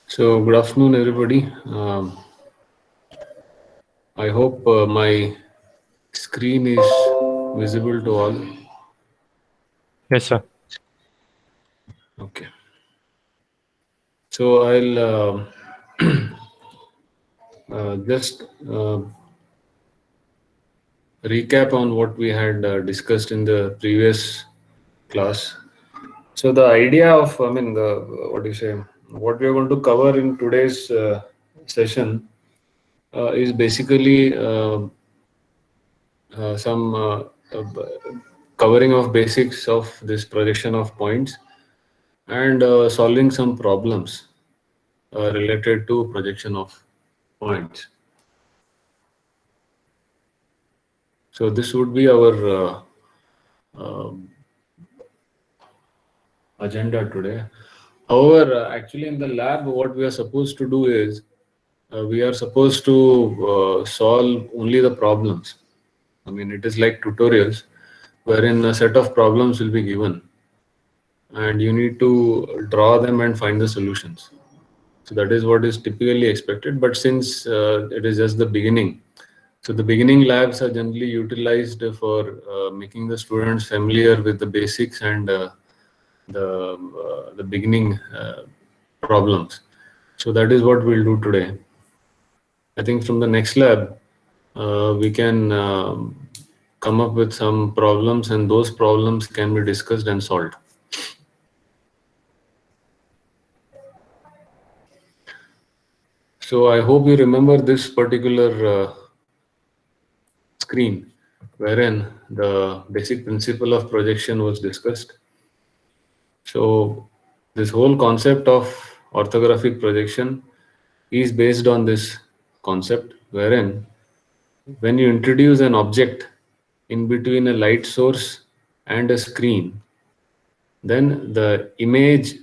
So, good afternoon, everybody. I hope my screen is visible to all. Yes, sir. Okay. So, I'll just recap on what we had discussed in the previous class. So, the idea of, what do you say, what we are going to cover in today's session is basically some covering of basics of this projection of points and solving some problems related to projection of points. So this would be our agenda today. However, actually in the lab, what we are supposed to do is we are supposed to solve only the problems. I mean, it is like tutorials wherein a set of problems will be given and you need to draw them and find the solutions. So that is what is typically expected. But since it is just the beginning, so the beginning labs are generally utilized for making the students familiar with the basics and the beginning problems. So that is what we'll do today. I think from the next lab, we can come up with some problems, and those problems can be discussed and solved. So I hope you remember this particular screen wherein the basic principle of projection was discussed. So this whole concept of orthographic projection is based on this concept wherein when you introduce an object in between a light source and a screen, then the image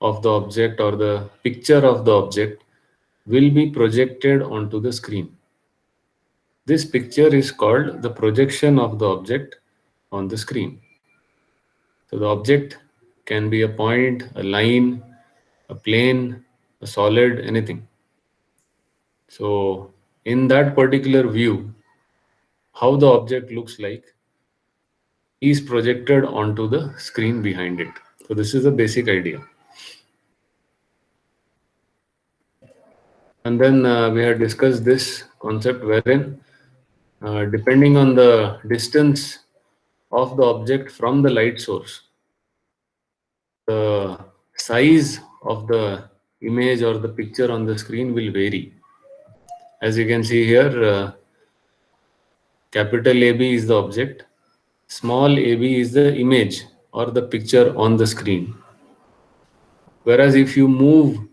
of the object or the picture of the object will be projected onto the screen. This picture is called the projection of the object on the screen. So the object can be a point, a line, a plane, a solid, anything. So in that particular view, how the object looks like is projected onto the screen behind it. So this is the basic idea. And then we had discussed this concept wherein depending on the distance of the object from the light source, the size of the image or the picture on the screen will vary. As you can see here, capital AB is the object, small ab is the image or the picture on the screen. Whereas if you move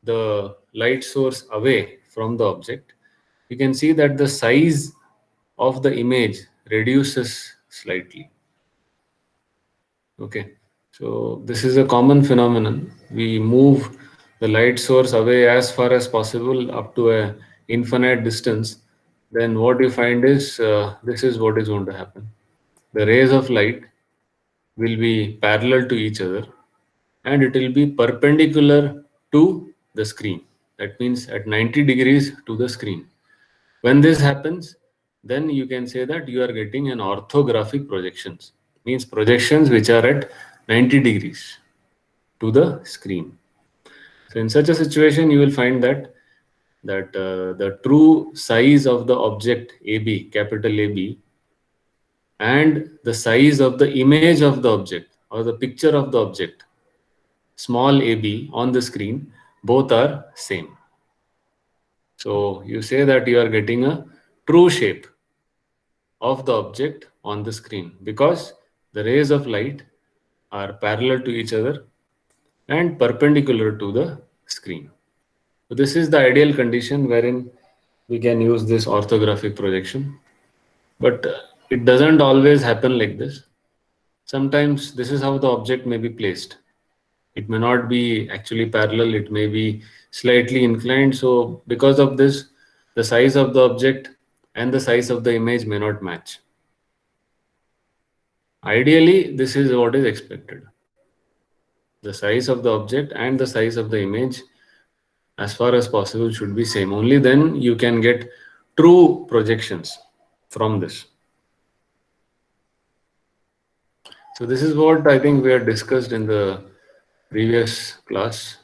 the light source away from the object, you can see that the size of the image reduces slightly. Okay, so this is a common phenomenon. We move the light source away as far as possible up to a infinite distance. Then what you find is this is what is going to happen. The rays of light will be parallel to each other and it will be perpendicular to the screen. That means at 90 degrees to the screen. When this happens, then you can say that you are getting an orthographic projections. Means projections which are at 90 degrees to the screen. So in such a situation, you will find that the true size of the object AB, capital AB, and the size of the image of the object or the picture of the object, small ab, on the screen, both are same. So you say that you are getting a true shape of the object on the screen because the rays of light are parallel to each other and perpendicular to the screen. So this is the ideal condition wherein we can use this orthographic projection. But it doesn't always happen like this. Sometimes this is how the object may be placed. It may not be actually parallel, it may be slightly inclined. So because of this, the size of the object and the size of the image may not match. Ideally, this is what is expected. The size of the object and the size of the image, as far as possible, should be same. Only then you can get true projections from this. So this is what I think we had discussed in the previous class.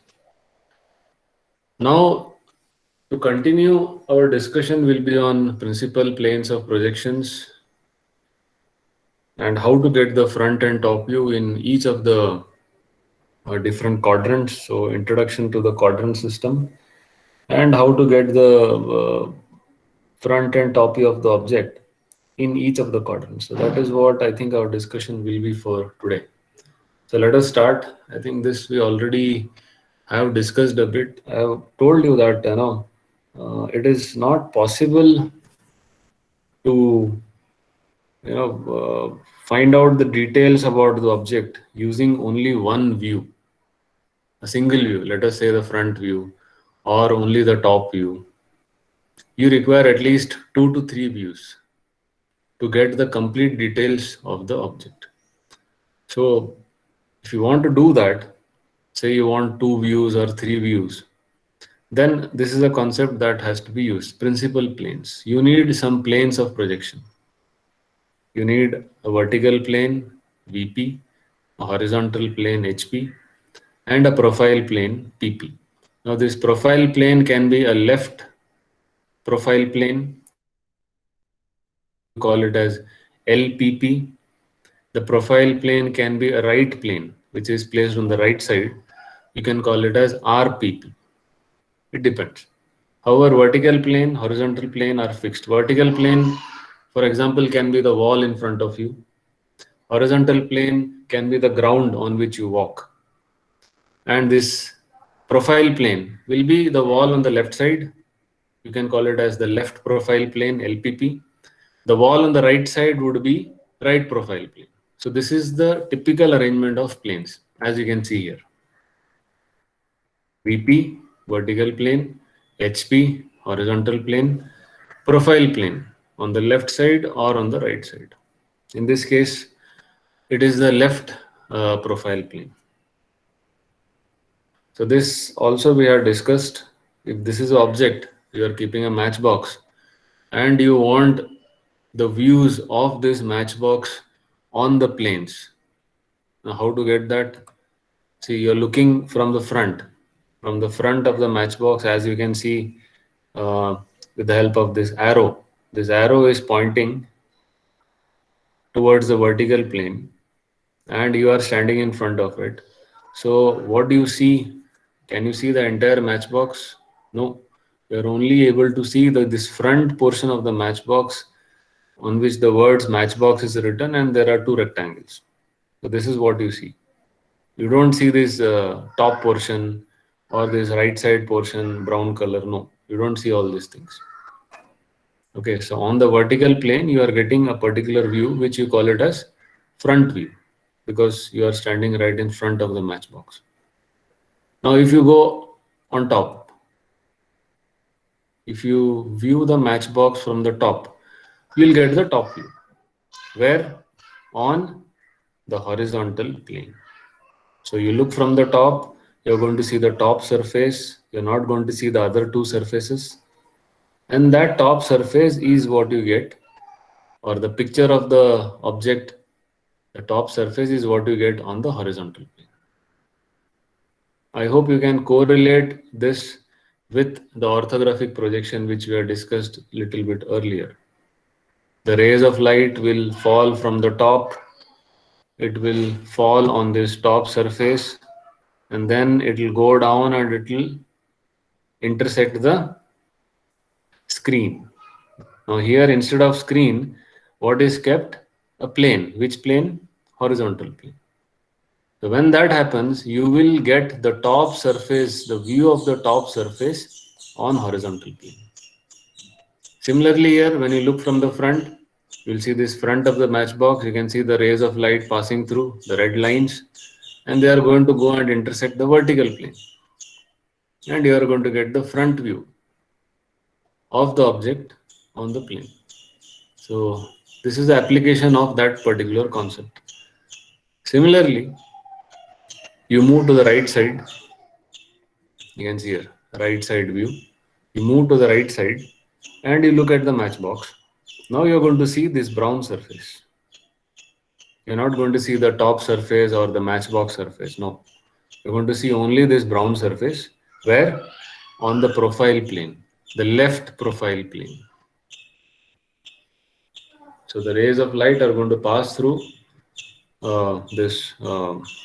Now, to continue, our discussion will be on principal planes of projections and how to get the front and top view in each of the different quadrants. So introduction to the quadrant system and how to get the front and top view of the object in each of the quadrants. So that is what I think our discussion will be for today. So let us start. I think this we already have discussed a bit. I have told you that it is not possible to find out the details about the object using only one view, a single view, let us say the front view or only the top view. You require at least 2 to 3 views to get the complete details of the object. So if you want to do that, say you want 2 views or 3 views, then this is a concept that has to be used. Principal planes. You need some planes of projection. You need a vertical plane, VP, a horizontal plane, HP, and a profile plane, PP. Now this profile plane can be a left profile plane. You call it as LPP. The profile plane can be a right plane, which is placed on the right side. You can call it as RPP. It depends. However, vertical plane, horizontal plane are fixed. Vertical plane, for example, can be the wall in front of you. Horizontal plane can be the ground on which you walk. And this profile plane will be the wall on the left side. You can call it as the left profile plane, LPP. The wall on the right side would be right profile plane. So this is the typical arrangement of planes, as you can see here. VP, vertical plane, HP, horizontal plane, profile plane on the left side or on the right side. In this case, it is the left profile plane. So this also we have discussed. If this is an object, you are keeping a matchbox and you want the views of this matchbox on the planes. Now how to get that? See, you're looking from the front of the matchbox, as you can see with the help of this arrow. This arrow is pointing towards the vertical plane and you are standing in front of it. So what do you see? Can you see the entire matchbox? No, you're only able to see this front portion of the matchbox on which the words matchbox is written and there are 2 rectangles. So this is what you see. You don't see this top portion or this right side portion, brown color. No, you don't see all these things. Okay, so on the vertical plane, you are getting a particular view, which you call it as front view, because you are standing right in front of the matchbox. Now, if you go on top, if you view the matchbox from the top, you'll get the top view, where on the horizontal plane. So you look from the top, you're going to see the top surface. You're not going to see the other 2 surfaces. And that top surface is what you get, or the picture of the object, the top surface is what you get on the horizontal plane. I hope you can correlate this with the orthographic projection, which we have discussed a little bit earlier. The rays of light will fall from the top. It will fall on this top surface and then it will go down and it will intersect the screen. Now here, instead of screen, what is kept? A plane. Which plane? Horizontal plane. So when that happens, you will get the top surface, the view of the top surface on horizontal plane. Similarly here, when you look from the front, you'll see this front of the matchbox. You can see the rays of light passing through the red lines, and they are going to go and intersect the vertical plane. And you are going to get the front view. of the object on the plane. So this is the application of that particular concept. Similarly, you move to the right side. You can see here, right side view. You move to the right side and you look at the matchbox. Now you're going to see this brown surface. You're not going to see the top surface or the matchbox surface. No, you're going to see only this brown surface where on the profile plane, the left profile plane. So the rays of light are going to pass through this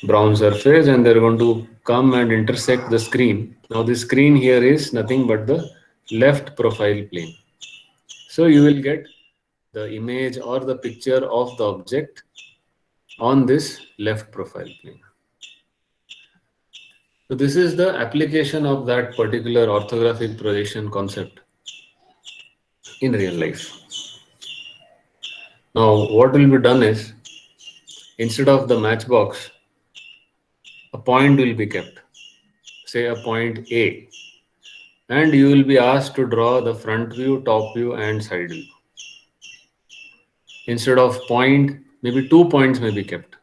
brown surface and they're going to come and intersect the screen. Now the screen here is nothing but the left profile plane. So you will get the image or the picture of the object on this left profile plane. So this is the application of that particular orthographic projection concept in real life. Now what will be done is, instead of the matchbox, a point will be kept, say a point A, and you will be asked to draw the front view, top view and side view. Instead of point, maybe 2 points may be kept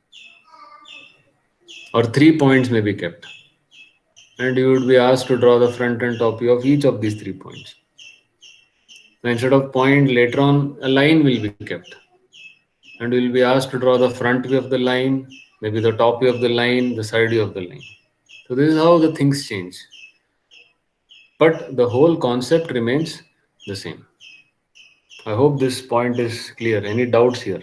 or 3 points may be kept, and you would be asked to draw the front and top view of each of these 3 points. Now, instead of point, later on a line will be kept, and you will be asked to draw the front view of the line, maybe the top view of the line, the side view of the line. So this is how the things change, but the whole concept remains the same. I hope this point is clear. Any doubts here?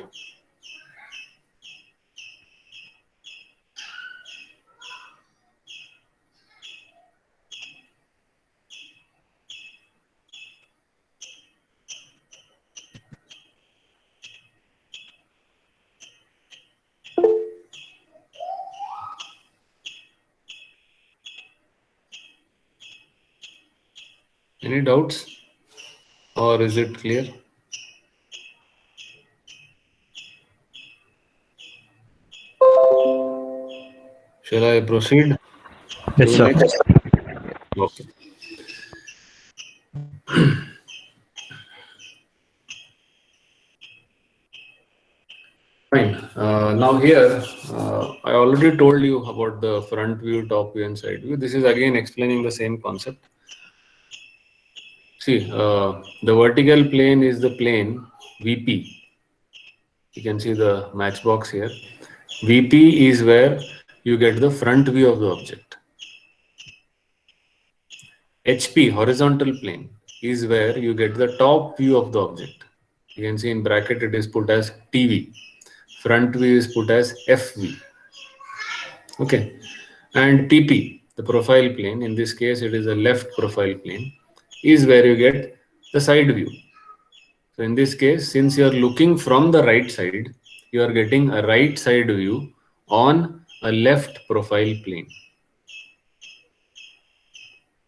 Any doubts? Or is it clear? Shall I proceed? Yes, sir. Next? Okay. Fine. Now here, I already told you about the front view, top view and side view. This is again explaining the same concept. See, the vertical plane is the plane VP. You can see the matchbox here. VP is where you get the front view of the object. HP, horizontal plane, is where you get the top view of the object. You can see in bracket it is put as TV. Front view is put as FV. Okay. And PP, the profile plane, in this case it is a left profile plane, is where you get the side view. So in this case, since you are looking from the right side, you are getting a right side view on a left profile plane.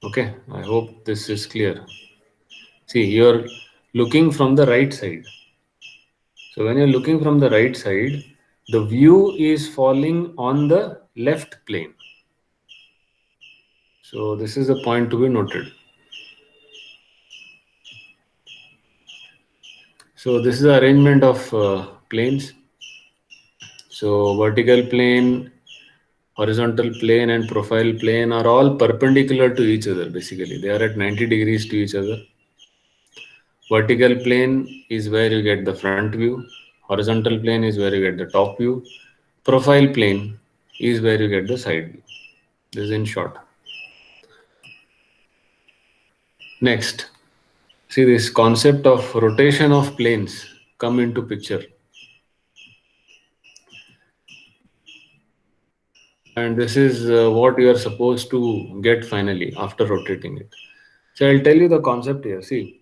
Okay, I hope this is clear. See, you are looking from the right side. So when you're looking from the right side, the view is falling on the left plane. So this is a point to be noted. So this is the arrangement of planes. So vertical plane, horizontal plane and profile plane are all perpendicular to each other basically. They are at 90 degrees to each other. Vertical plane is where you get the front view. Horizontal plane is where you get the top view. Profile plane is where you get the side view. This is in short. Next, see this concept of rotation of planes come into picture. And this is what you are supposed to get finally after rotating it. So I'll tell you the concept here. See,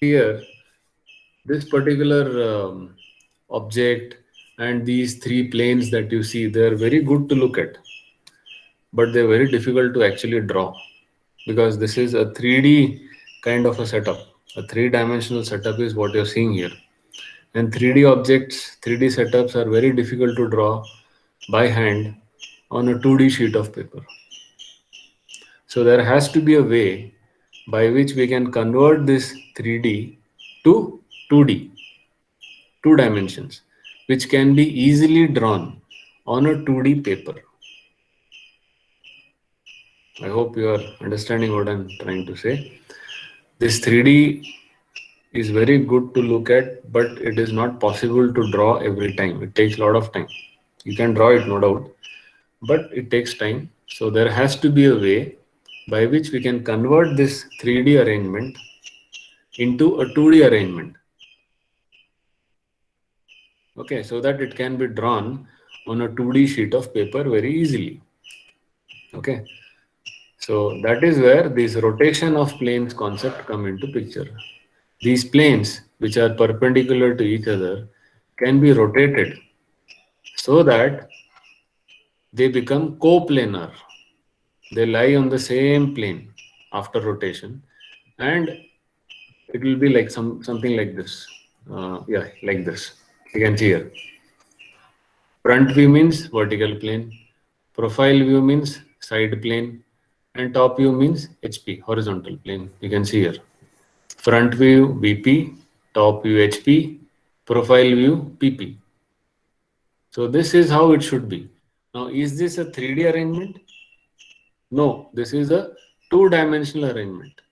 here, this particular object and these 3 planes that you see, they are very good to look at, but they're very difficult to actually draw because this is a 3D kind of a setup. A 3-dimensional setup is what you're seeing here. And 3D objects, 3D setups are very difficult to draw by hand on a 2D sheet of paper. So there has to be a way by which we can convert this 3D to 2D, two dimensions, which can be easily drawn on a 2D paper. I hope you are understanding what I'm trying to say. This 3D is very good to look at, but it is not possible to draw every time. It takes a lot of time. You can draw it, no doubt, but it takes time. So there has to be a way by which we can convert this 3D arrangement into a 2D arrangement. Okay, so that it can be drawn on a 2D sheet of paper very easily. Okay, so that is where this rotation of planes concept come into picture. These planes, which are perpendicular to each other, can be rotated so that they become coplanar. They lie on the same plane after rotation, and it will be like something like this. Yeah, like this. You can see here. Front view means vertical plane, profile view means side plane, and top view means HP, horizontal plane. You can see here. Front view VP, top view HP, profile view PP. So this is how it should be. Now, is this a 3D arrangement? No, this is a two-dimensional arrangement.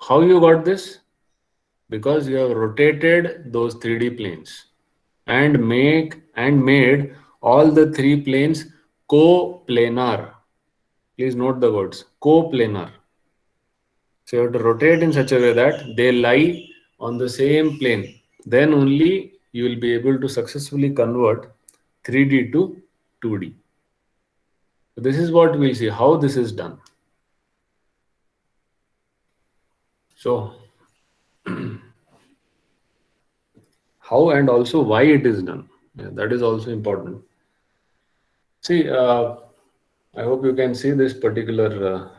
How you got this? Because you have rotated those 3D planes and made all the three planes coplanar. Please note the words coplanar. So you have to rotate in such a way that they lie on the same plane. Then only you will be able to successfully convert 3D to 2D. So this is what we'll see how this is done. So how and also why it is done. Yeah, that is also important. See, I hope you can see this particular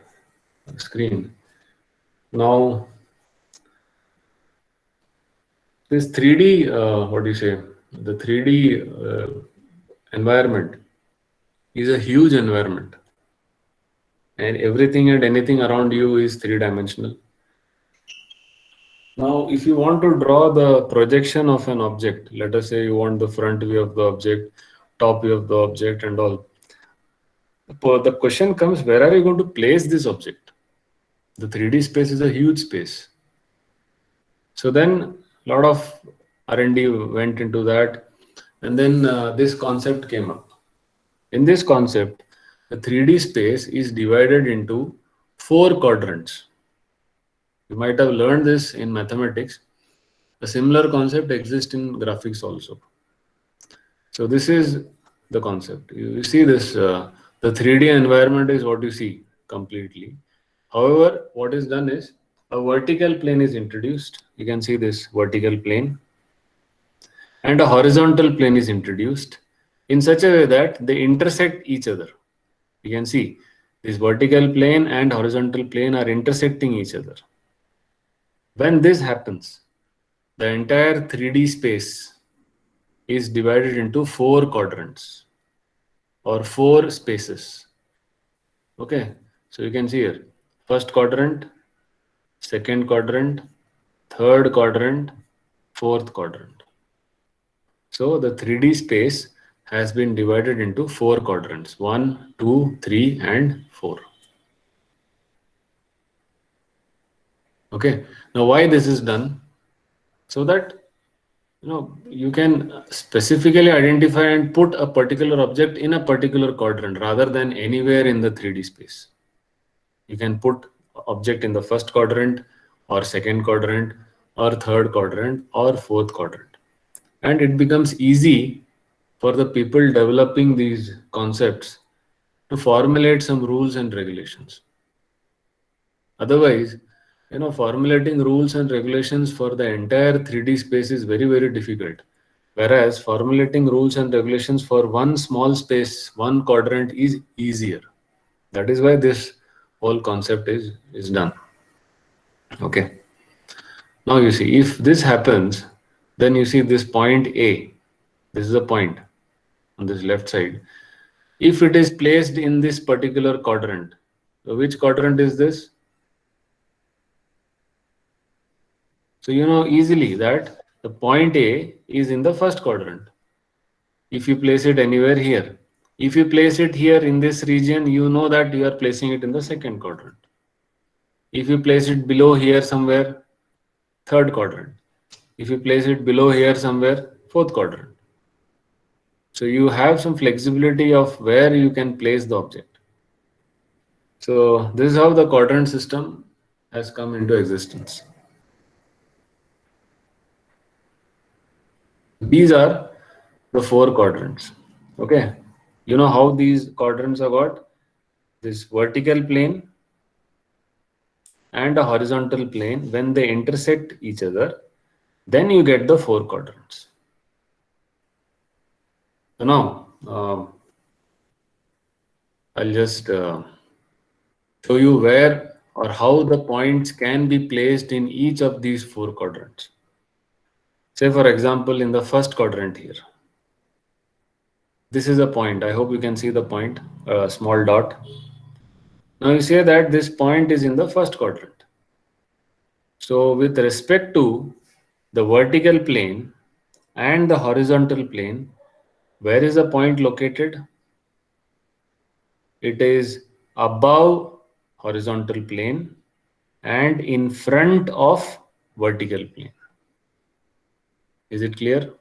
screen. Now, this 3D, what do you say? The 3D environment is a huge environment, and everything and anything around you is three-dimensional. Now, if you want to draw the projection of an object, let us say you want the front view of the object, top view of the object, and all. The question comes, where are you going to place this object? The 3D space is a huge space. So then a lot of R&D went into that, and then this concept came up. In this concept, the 3D space is divided into 4 quadrants. You might have learned this in mathematics. A similar concept exists in graphics also. So this is the concept. You see this, the 3D environment is what you see completely. However, what is done is a vertical plane is introduced. You can see this vertical plane, and a horizontal plane is introduced in such a way that they intersect each other. You can see this vertical plane and horizontal plane are intersecting each other. When this happens, the entire 3D space is divided into 4 quadrants or 4 spaces. Okay, so you can see here, first quadrant, second quadrant, third quadrant, fourth quadrant. So the 3D space has been divided into 4 quadrants, 1, 2, 3, and 4. Okay, now why this is done? So that you can specifically identify and put a particular object in a particular quadrant rather than anywhere in the 3D space. You can put object in the first quadrant or second quadrant or third quadrant or fourth quadrant. And it becomes easy for the people developing these concepts to formulate some rules and regulations. Otherwise, formulating rules and regulations for the entire 3D space is very, very difficult. Whereas formulating rules and regulations for one small space, one quadrant is easier. That is why this whole concept is done. Okay. Now you see, if this happens, then you see this point A. This is a point on this left side. If it is placed in this particular quadrant, So which quadrant is this? So you know easily that the point A is in the first quadrant. If you place it anywhere here, if you place it here in this region, you know that you are placing it in the second quadrant. If you place it below here somewhere, third quadrant. If you place it below here somewhere, fourth quadrant. So you have some flexibility of where you can place the object. So this is how the quadrant system has come into existence. These are the four quadrants. Okay. You know how these quadrants are got? This vertical plane and a horizontal plane, when they intersect each other, then you get the four quadrants. So now I'll just show you where or how the points can be placed in each of these four quadrants. Say for example, in the first quadrant here, this is a point. I hope you can see the point, a small dot. Now you say that this point is in the first quadrant. So with respect to the vertical plane and the horizontal plane, where is the point located? It is above horizontal plane and in front of vertical plane. Is it clear?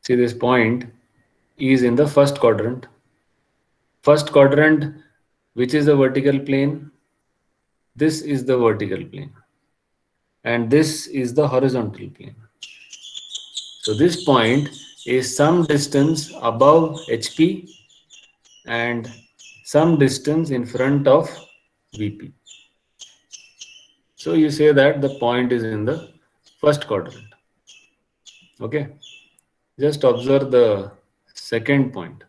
See, this point is in the first quadrant. First quadrant, which is the vertical plane? This is the vertical plane. And this is the horizontal plane. So this point is some distance above HP and some distance in front of VP. So you say that the point is in the first quadrant. Okay. Just observe the second point.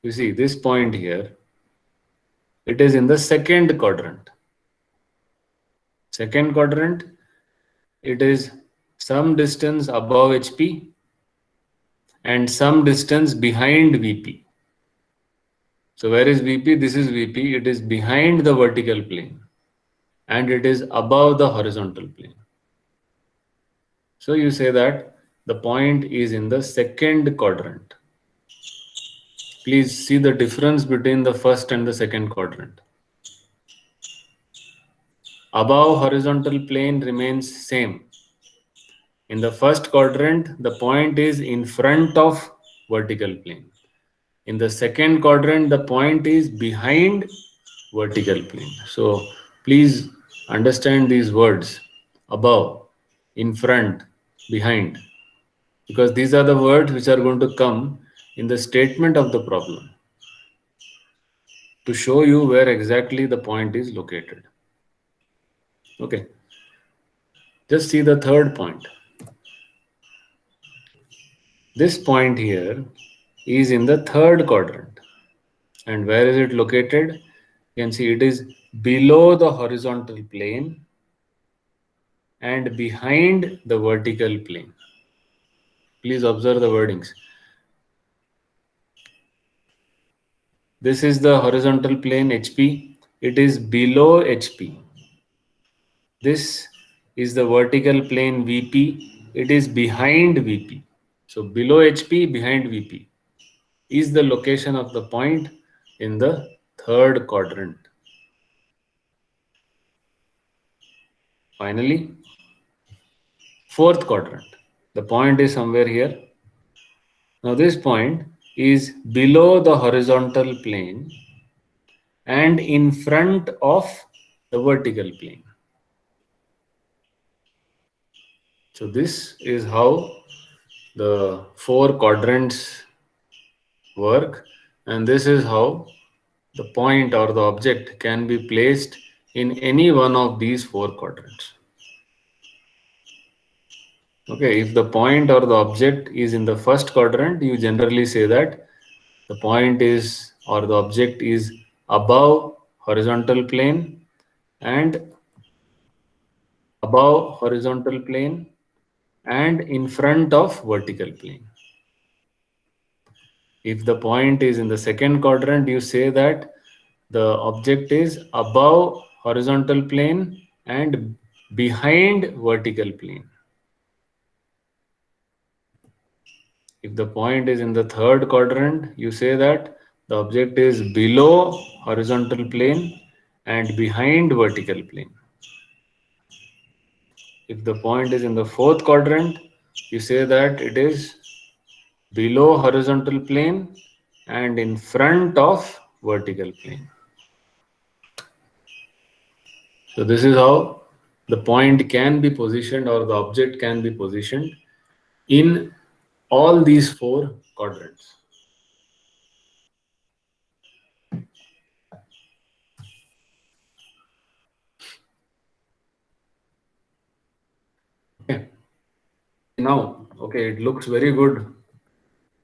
You see this point here, it is in the second quadrant. Second quadrant, it is some distance above HP and some distance behind VP. So where is VP? This is VP. It is behind the vertical plane and it is above the horizontal plane. So you say that the point is in the second quadrant. Please see the difference between the first and the second quadrant. Above horizontal plane remains same. In the first quadrant, the point is in front of vertical plane. In the second quadrant, the point is behind vertical plane. So please understand these words: above, in front, behind, because these are the words which are going to come in the statement of the problem to show you where exactly the point is located. Okay. Just see the third point. This point here is in the third quadrant. And where is it located? You can see it is below the horizontal plane and behind the vertical plane. Please observe the wordings. This is the horizontal plane HP. It is below HP. This is the vertical plane VP. It is behind VP. So below HP, behind VP is the location of the point in the third quadrant. Finally, fourth quadrant. The point is somewhere here. Now this point is below the horizontal plane and in front of the vertical plane. So this is how the four quadrants work, and this is how the point or the object can be placed in any one of these four quadrants. Okay, if the point or the object is in the first quadrant, you generally say that the point is or the object is above horizontal plane and and in front of vertical plane. If the point is in the second quadrant, you say that the object is above horizontal plane and behind vertical plane. If the point is in the third quadrant, you say that the object is below horizontal plane and behind vertical plane. If the point is in the fourth quadrant, you say that it is below horizontal plane and in front of vertical plane. So this is how the point can be positioned, or the object can be positioned in all these four quadrants. Okay. Now, okay, it looks very good.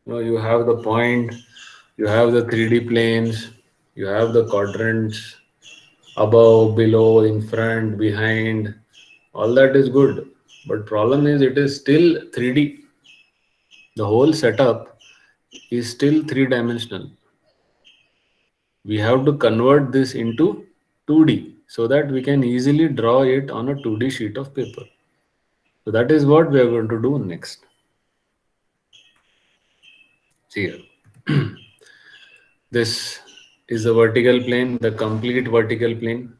You have the point, you have the 3D planes, you have the quadrants, above, below, in front, behind. All that is good. But problem is it is still 3D. The whole setup is still three-dimensional. We have to convert this into 2D so that we can easily draw it on a 2D sheet of paper. So that is what we are going to do next. See here. This is the vertical plane, the complete vertical plane.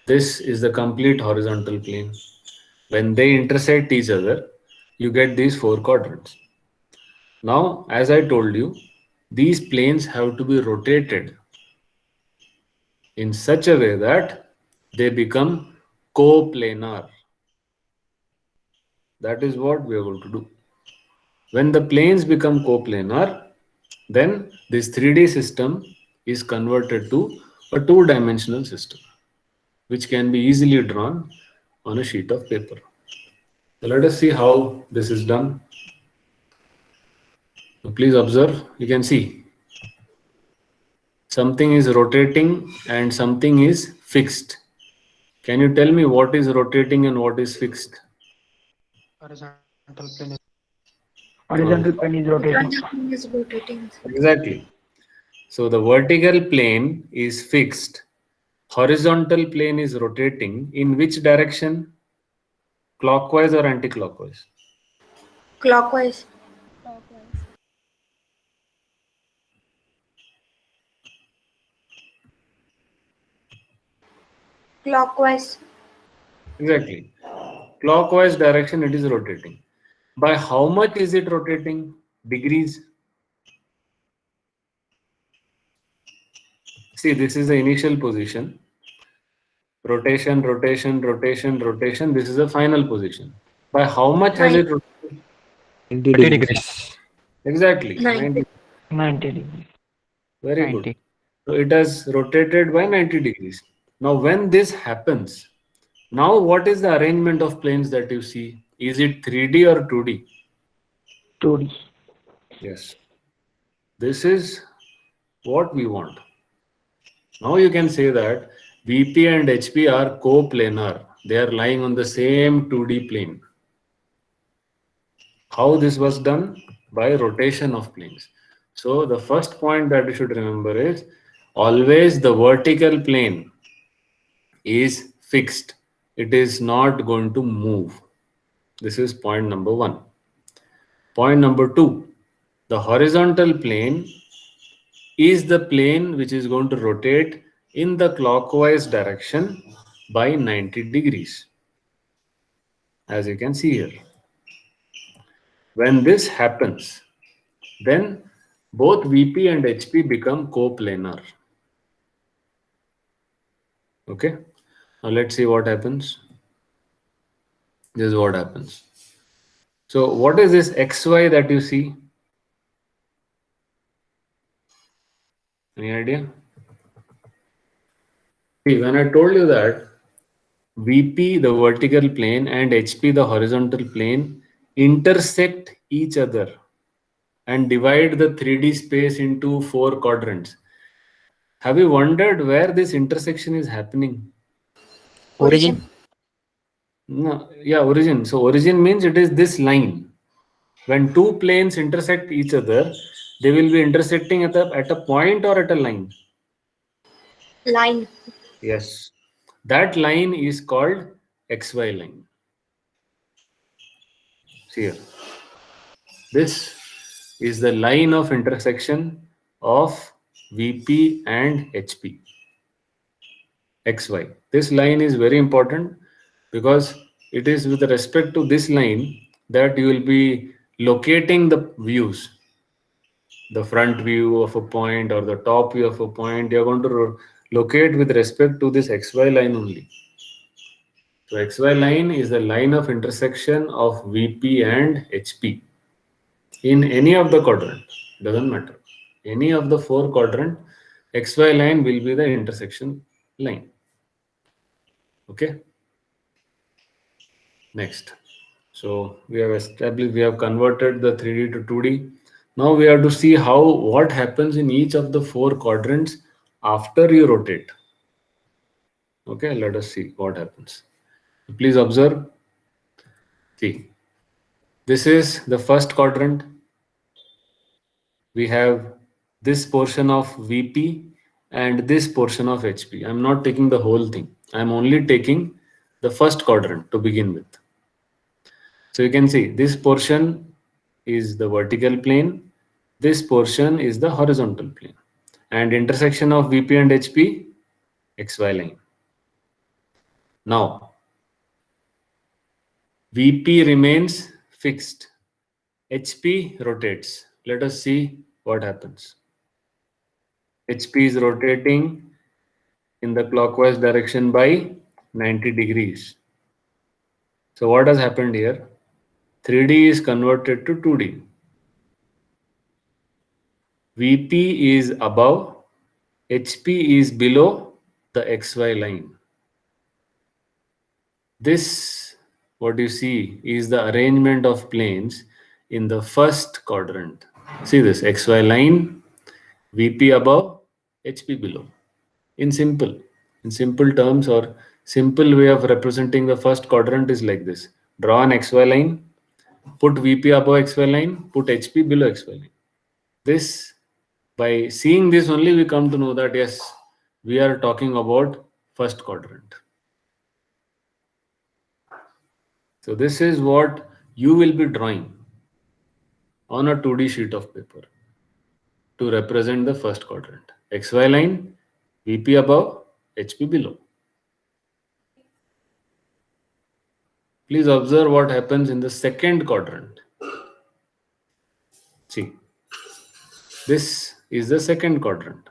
This is the complete horizontal plane. When they intersect each other, you get these four quadrants. Now, as I told you, these planes have to be rotated in such a way that they become coplanar. That is what we are going to do. When the planes become coplanar, then this 3D system is converted to a two-dimensional system, which can be easily drawn on a sheet of paper. So let us see how this is done. So please observe, you can see something is rotating and something is fixed. Can you tell me what is rotating and what is fixed? Horizontal plane is rotating. Exactly. So the vertical plane is fixed. Horizontal plane is rotating. In which direction? Clockwise or anti-clockwise? Clockwise. Clockwise. Exactly. Clockwise direction it is rotating. By how much is it rotating? Degrees. See, this is the initial position. Rotation, rotation, rotation, rotation. This is the final position. By how much has it rotated? 90 degrees. Exactly. 90. 90 degrees. Very 90. good. So it has rotated by 90 degrees. Now when this happens, now what is the arrangement of planes that you see? Is it 3D or 2D? 2D. Yes. This is what we want. Now you can say that VP and HP are coplanar. They are lying on the same 2D plane. How this was done? By rotation of planes. So the first point that you should remember is always the vertical plane is fixed. It is not going to move. This is point number one. Point number two, the horizontal plane is the plane which is going to rotate in the clockwise direction by 90 degrees. As you can see here. When this happens, then both VP and HP become coplanar. Okay. Now let's see what happens. This is what happens. So what is this XY that you see? Any idea? See, when I told you that VP, the vertical plane, and HP, the horizontal plane, intersect each other and divide the 3D space into four quadrants. Have you wondered where this intersection is happening? Origin. No, yeah, origin. So origin means it is this line. When two planes intersect each other, they will be intersecting at a point or at a line. Line. Yes. That line is called XY line. See here. This is the line of intersection of VP and HP. XY. This line is very important because it is with respect to this line that you will be locating the views, the front view of a point or the top view of a point. You are going to locate with respect to this XY line only. So XY line is the line of intersection of VP and HP in any of the quadrant. Doesn't matter. Any of the four quadrant, XY line will be the intersection line. Okay. Next. So we have established, we have converted the 3D to 2D. Now we have to see what happens in each of the four quadrants after you rotate. Okay, let us see what happens. Please observe. See, this is the first quadrant. We have this portion of VP and this portion of HP. I'm not taking the whole thing. I'm only taking the first quadrant to begin with. So you can see this portion is the vertical plane. This portion is the horizontal plane. And intersection of VP and HP, XY line. Now, VP remains fixed. HP rotates. Let us see what happens. HP is rotating in the clockwise direction by 90 degrees. So what has happened here? 3D is converted to 2D. VP is above, HP is below the XY line. This, what you see, is the arrangement of planes in the first quadrant. See this, XY line, VP above, HP below. In simple terms or simple way of representing the first quadrant is like this. Draw an XY line, put VP above XY line, put HP below XY line. This, by seeing this only, we come to know that yes, we are talking about first quadrant. So this is what you will be drawing on a 2D sheet of paper to represent the first quadrant. XY line, VP above, HP below. Please observe what happens in the second quadrant. See, this is the second quadrant.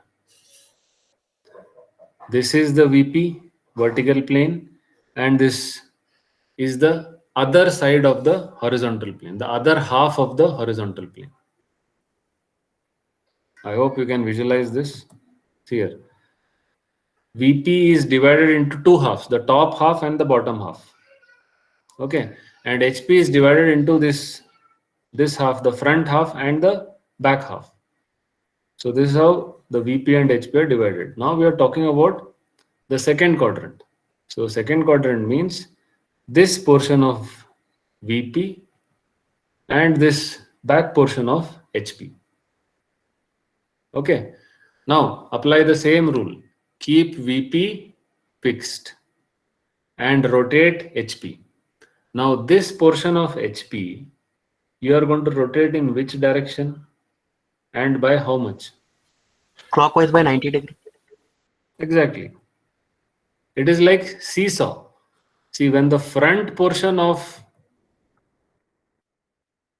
This is the VP, vertical plane, and this is the other side of the horizontal plane, the other half of the horizontal plane. I hope you can visualize this. See here. VP is divided into two halves, the top half and the bottom half. Okay, and HP is divided into this half, the front half and the back half. So this is how the VP and HP are divided. Now we are talking about the second quadrant. So second quadrant means this portion of VP and this back portion of HP. Okay, now apply the same rule. Keep VP fixed and rotate HP. Now this portion of HP, you are going to rotate in which direction and by how much? Clockwise by 90 degrees. Exactly. It is like seesaw. See, when the front portion of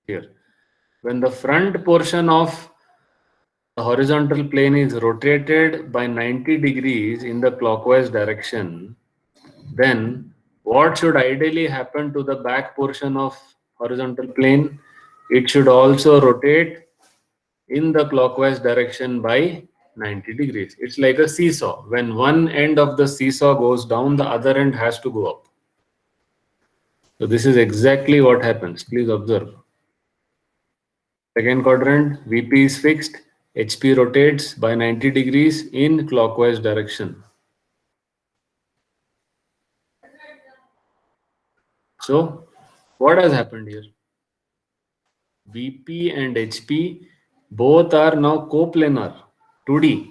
here, when the front portion of the horizontal plane is rotated by 90 degrees in the clockwise direction, then what should ideally happen to the back portion of horizontal plane? It should also rotate in the clockwise direction by 90 degrees. It's like a seesaw. When one end of the seesaw goes down, the other end has to go up. So this is exactly what happens. Please observe. Second quadrant, VP is fixed, HP rotates by 90 degrees in clockwise direction. So what has happened here? VP and HP both are now coplanar 2D,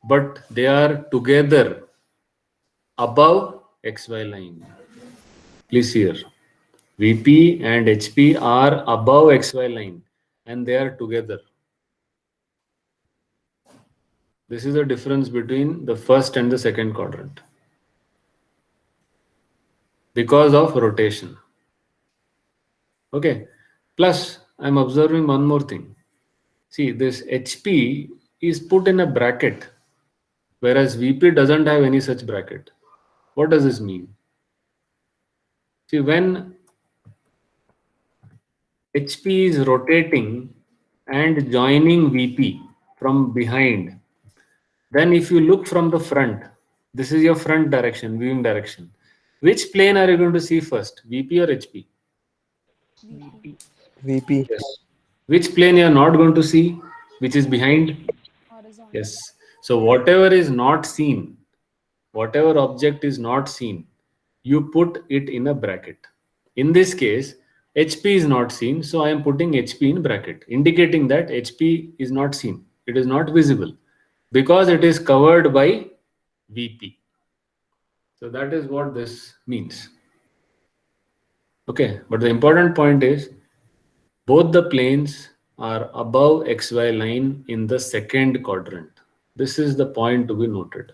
but they are together above XY line. Please see here. VP and HP are above XY line and they are together. This is the difference between the first and the second quadrant because of rotation. Okay. Plus, I'm observing one more thing. See, this HP is put in a bracket, whereas VP doesn't have any such bracket. What does this mean? See, when HP is rotating and joining VP from behind, then if you look from the front, this is your front direction, viewing direction. Which plane are you going to see first, VP or HP? VP. VP. Yes. Which plane you are not going to see, which is behind? Horizontal. Yes. So whatever is not seen, whatever object is not seen, you put it in a bracket. In this case, HP is not seen, so I am putting HP in bracket, indicating that HP is not seen. It is not visible because it is covered by VP. So that is what this means. Okay, but the important point is both the planes are above XY line in the second quadrant. This is the point to be noted.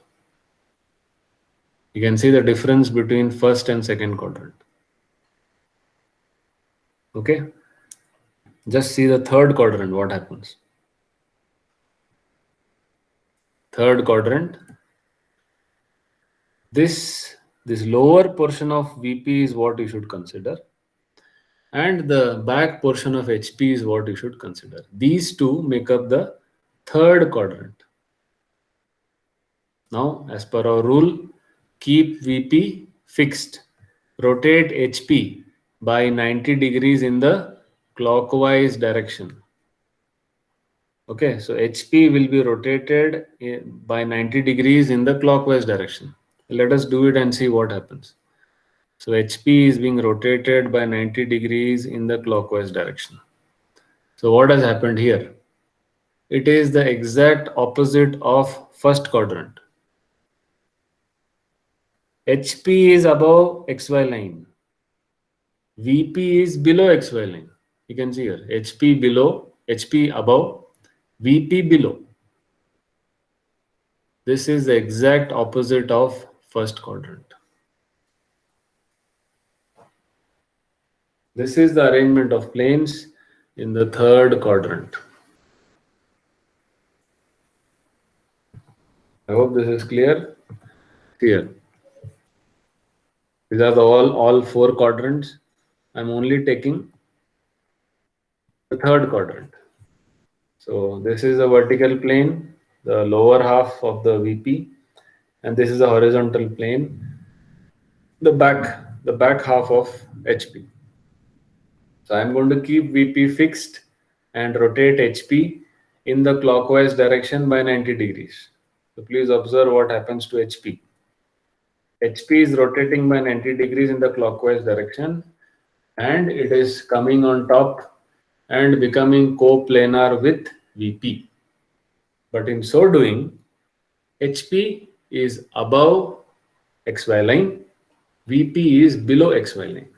You can see the difference between first and second quadrant. Okay, just see the third quadrant, what happens. Third quadrant, this lower portion of VP is what you should consider, and the back portion of HP is what you should consider. These two make up the third quadrant. Now, as per our rule, keep VP fixed. Rotate HP by 90 degrees in the clockwise direction. Okay, so HP will be rotated by 90 degrees in the clockwise direction. Let us do it and see what happens. So HP is being rotated by 90 degrees in the clockwise direction. So what has happened here? It is the exact opposite of first quadrant. HP is above XY line. VP is below XY line. You can see here, HP below, HP above, VP below. This is the exact opposite of first quadrant. This is the arrangement of planes in the third quadrant. I hope this is clear. Here. These are all four quadrants. I'm only taking the third quadrant. So this is a vertical plane, the lower half of the VP, and this is a horizontal plane, the back half of HP. So I'm going to keep VP fixed and rotate HP in the clockwise direction by 90 degrees. So please observe what happens to HP. HP is rotating by 90 degrees in the clockwise direction, and it is coming on top and becoming coplanar with VP. But in so doing, HP is above XY line, VP is below XY line.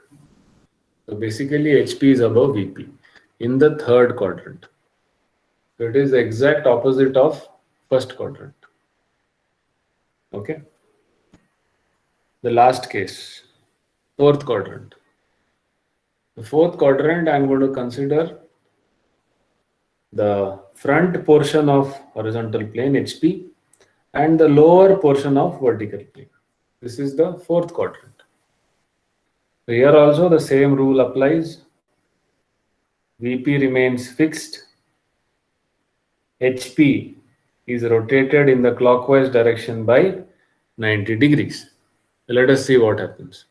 So basically HP is above VP in the third quadrant. So it is the exact opposite of first quadrant. Okay. The last case, fourth quadrant. The fourth quadrant, I'm going to consider the front portion of horizontal plane HP and the lower portion of vertical plane. This is the fourth quadrant. So here also the same rule applies. VP remains fixed. HP is rotated in the clockwise direction by 90 degrees. Let us see what happens.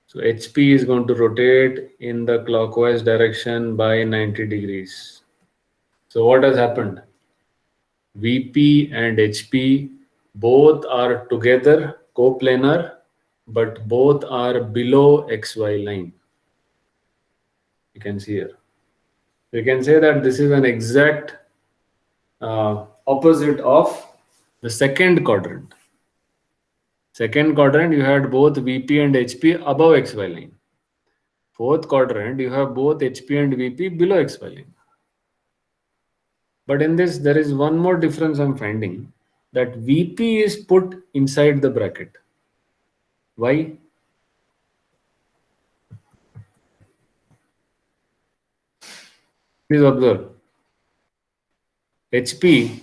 So HP is going to rotate in the clockwise direction by 90 degrees. So what has happened? VP and HP both are together coplanar but both are below XY line. You can see here. You can say that this is an exact opposite of the second quadrant. Second quadrant, you had both VP and HP above XY line. Fourth quadrant, you have both HP and VP below XY line. But in this, there is one more difference I'm finding, that VP is put inside the bracket. Why? Please observe. HP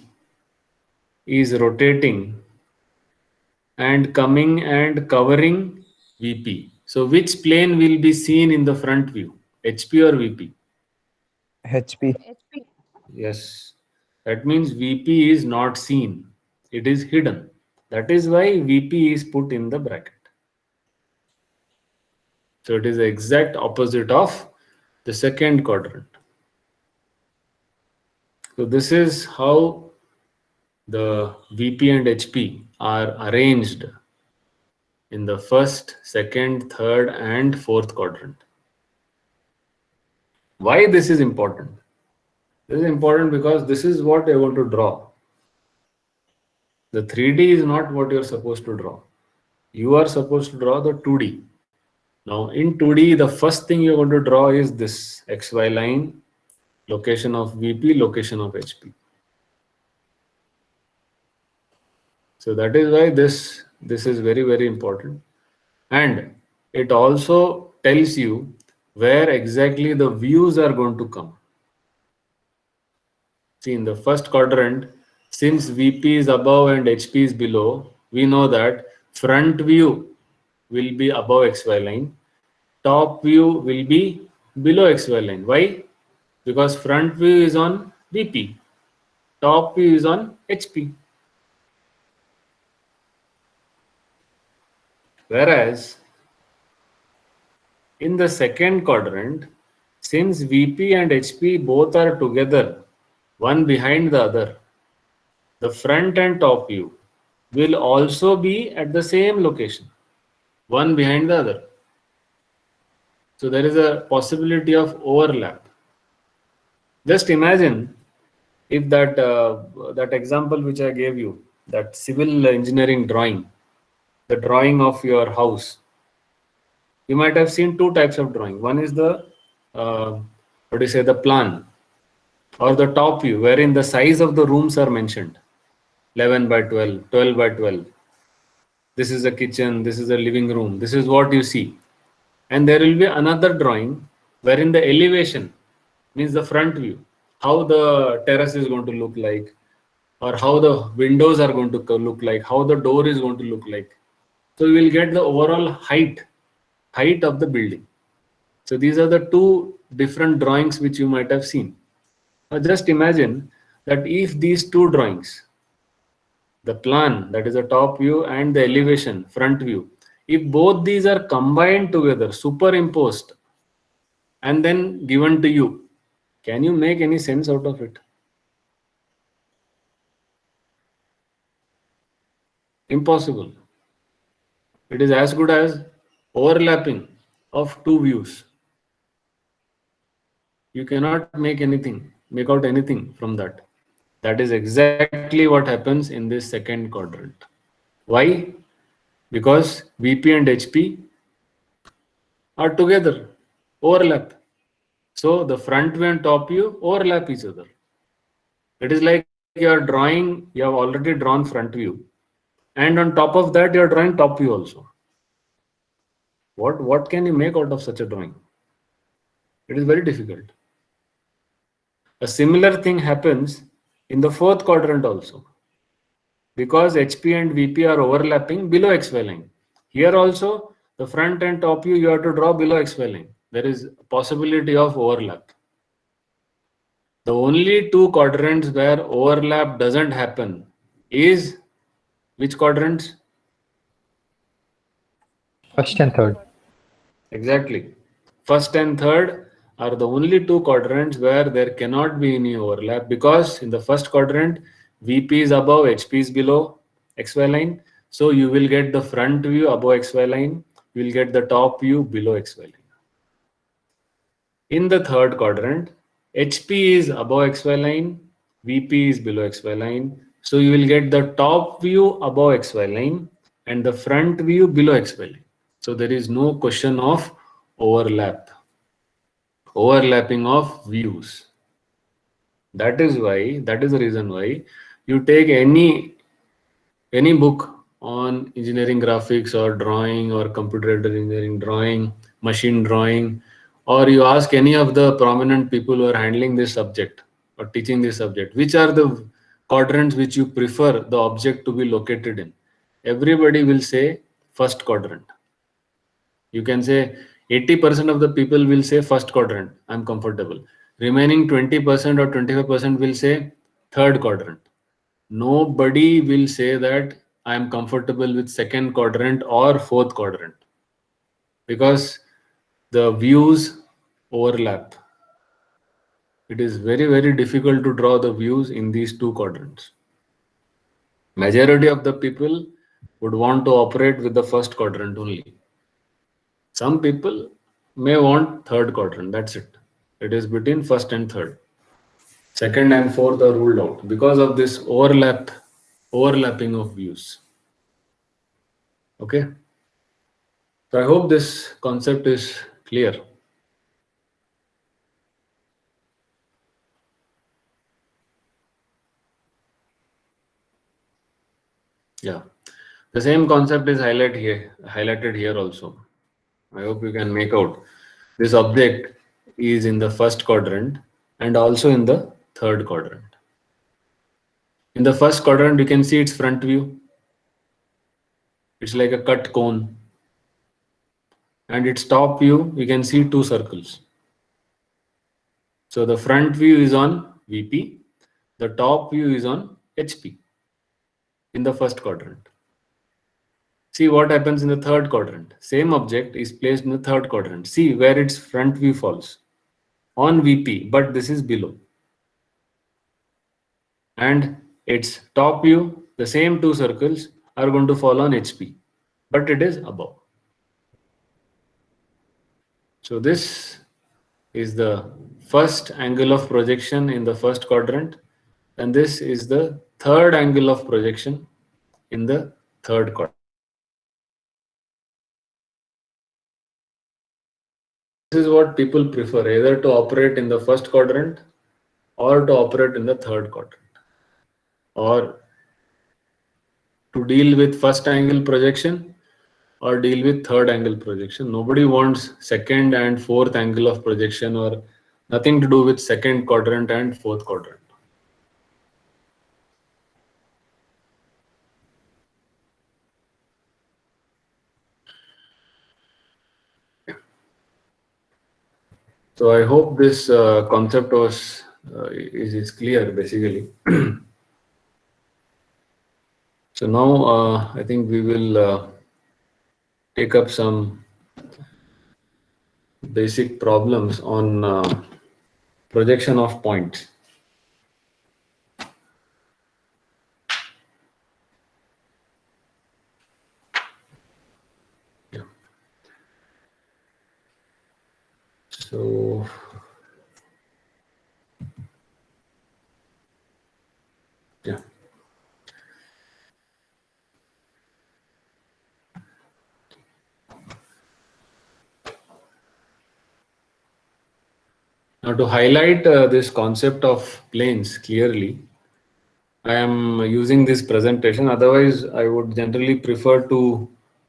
is rotating and coming and covering VP. So which plane will be seen in the front view? HP or VP? HP. HP. Yes. That means VP is not seen. It is hidden. That is why VP is put in the bracket. So it is the exact opposite of the second quadrant. So this is how the VP and HP are arranged in the first, second, third, and fourth quadrant. Why this is important? This is important because this is what you're going to draw. The 3D is not what you're supposed to draw. You are supposed to draw the 2D. Now in 2D, the first thing you're going to draw is this XY line, location of VP, location of HP. So that is why this is very, very important. And it also tells you where exactly the views are going to come. See, in the first quadrant, since VP is above and HP is below, we know that front view will be above XY line, top view will be below XY line. Why? Because front view is on VP, top view is on HP. Whereas in the second quadrant, since VP and HP both are together, one behind the other, the front and top view will also be at the same location, one behind the other. So there is a possibility of overlap. Just imagine if that example which I gave you, that civil engineering drawing, the drawing of your house. You might have seen two types of drawing. One is the the plan or the top view, wherein the size of the rooms are mentioned, 11 by 12, 12 by 12. This is the kitchen, this is the living room, this is what you see. And there will be another drawing wherein the elevation means the front view, how the terrace is going to look like, or how the windows are going to look like, how the door is going to look like. So you will get the overall height of the building. So these are the two different drawings which you might have seen. Now just imagine that if these two drawings, the plan, that is the top view, and the elevation, front view, if both these are combined together, superimposed, and then given to you, can you make any sense out of it? Impossible. It is as good as overlapping of two views. You cannot make out anything from that. That is exactly what happens in this second quadrant. Why? Because VP and HP are together, overlap. So the front view and top view overlap each other. It is like you are drawing, you have already drawn front view, and on top of that you are drawing top view also. What can you make out of such a drawing? It is very difficult. A similar thing happens in the fourth quadrant also, because HP and VP are overlapping below XY line. Here also, the front and top view you have to draw below XY line. There is a possibility of overlap. The only two quadrants where overlap doesn't happen is which quadrants? First and third. Exactly. First and third are the only two quadrants where there cannot be any overlap, because in the first quadrant, VP is above, HP is below XY line. So you will get the front view above XY line, you will get the top view below XY line. In the third quadrant, HP is above XY line, VP is below XY line. So you will get the top view above XY line and the front view below XY line. So there is no question of overlapping of views. That is the reason why you take any book on engineering graphics or drawing or computer engineering drawing, machine drawing, or you ask any of the prominent people who are handling this subject or teaching this subject, which are the quadrants which you prefer the object to be located in? Everybody will say first quadrant. You can say 80% of the people will say first quadrant, I'm comfortable. Remaining 20% or 25% will say third quadrant. Nobody will say that I am comfortable with second quadrant or fourth quadrant, because the views overlap. It is very, very difficult to draw the views in these two quadrants. Majority of the people would want to operate with the first quadrant only. Some people may want third quadrant, that's it. It is between first and third. Second and fourth are ruled out because of this overlapping of views. Okay. So I hope this concept is clear. Yeah. The same concept is highlighted here also. I hope you can make out. This object is in the first quadrant and also in the third quadrant. In the first quadrant, you can see its front view. It's like a cut cone. And its top view, you can see two circles. So the front view is on VP. The top view is on HP in the first quadrant. See what happens in the third quadrant. Same object is placed in the third quadrant. See where its front view falls. On VP, but this is below. And its top view, the same two circles are going to fall on HP, but it is above. So this is the first angle of projection in the first quadrant, and this is the third angle of projection in the third quadrant. This is what people prefer, either to operate in the first quadrant or to operate in the third quadrant, or to deal with first angle projection or deal with third angle projection. Nobody wants second and fourth angle of projection, or nothing to do with second quadrant and fourth quadrant. So I hope this concept is clear basically. So now I think we will take up some basic problems on projection of points. Yeah. So yeah. Now to highlight this concept of planes clearly, I am using this presentation. Otherwise, I would generally prefer to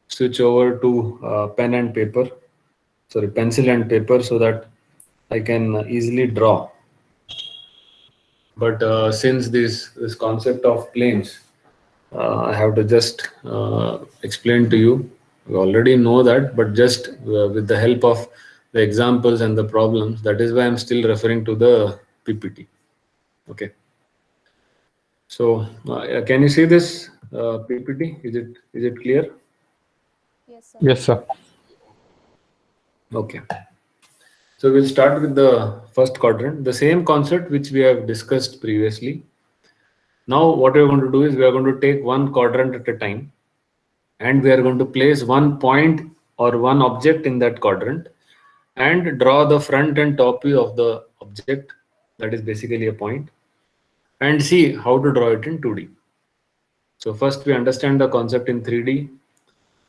switch over to pencil and paper, so that I can easily draw. But since this concept of planes, I have to just explain to you. We already know that, but just with the help of the examples and the problems, that is why I'm still referring to the PPT. Okay. So can you see this PPT? Is it clear? Yes, sir. Yes, sir. Okay. So we'll start with the first quadrant, the same concept which we have discussed previously. Now what we're going to do is we are going to take one quadrant at a time. and we are going to place one point or one object in that quadrant and draw the front and top view of the object, that is basically a point, and see how to draw it in 2D. So first we understand the concept in 3D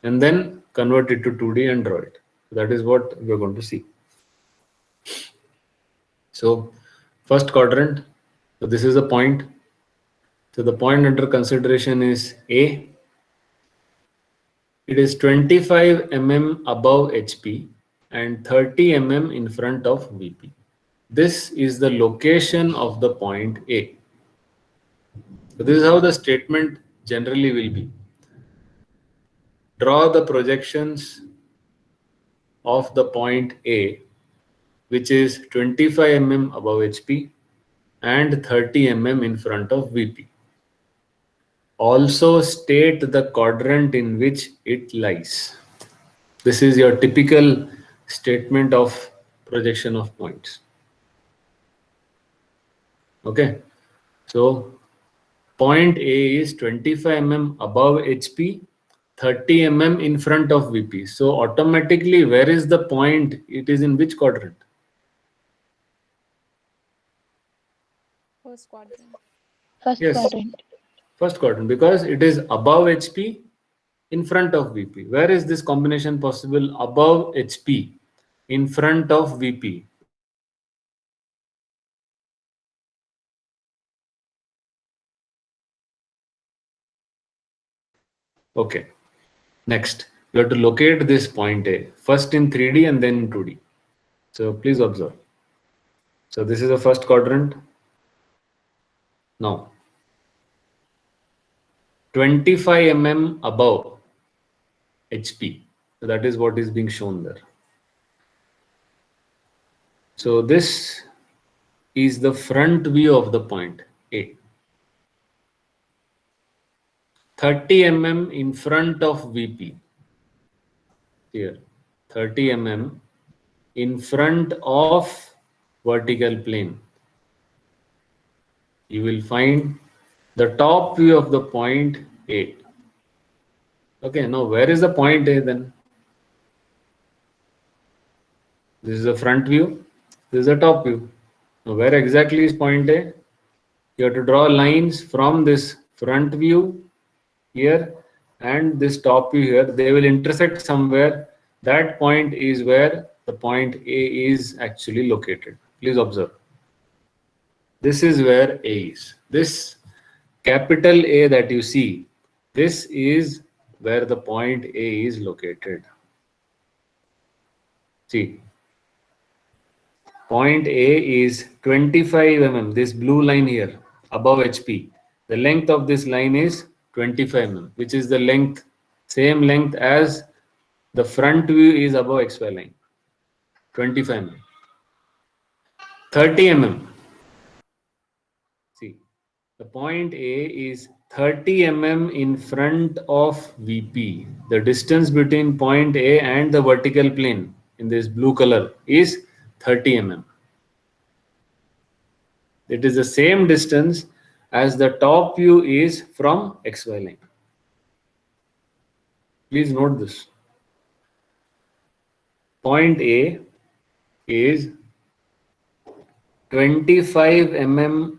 and then convert it to 2D and draw it. That is what we're going to see. So first quadrant, so this is a point. So the point under consideration is A. It is 25 mm above HP and 30 mm in front of VP. This is the location of the point A. So this is how the statement generally will be. Draw the projections of the point A, which is 25 mm above HP and 30 mm in front of VP. Also state the quadrant in which it lies. This is your typical statement of projection of points. Okay, so point A is 25 mm above HP, 30 mm in front of VP. So automatically, where is the point? It is in which quadrant? First quadrant. First Yes. quadrant. First quadrant, because it is above HP in front of VP. Where is this combination possible? Above HP in front of VP. Okay. Next, you have to locate this point A first in 3D and then in 2D. So please observe. So this is the first quadrant. Now 25 mm above HP. So that is what is being shown there. So this is the front view of the point A. 30 mm in front of VP. Here, 30 mm in front of vertical plane. You will find the top view of the point A. Okay, now where is the point A then? This is the front view. This is the top view. Now where exactly is point A? You have to draw lines from this front view here and this top view here. They will intersect somewhere. That point is where the point A is actually located. Please observe. This is where A is. This capital A that you see, this is where the point A is located. See, point A is 25 mm, this blue line here above HP. The length of this line is 25 mm, which is the length, same length as the front view is above XY line, 25 mm. 30 mm. See, the point A is 30 mm in front of VP. The distance between point A and the vertical plane in this blue color is 30 mm. It is the same distance as the top view is from XY line. Please note this. Point A is 25 mm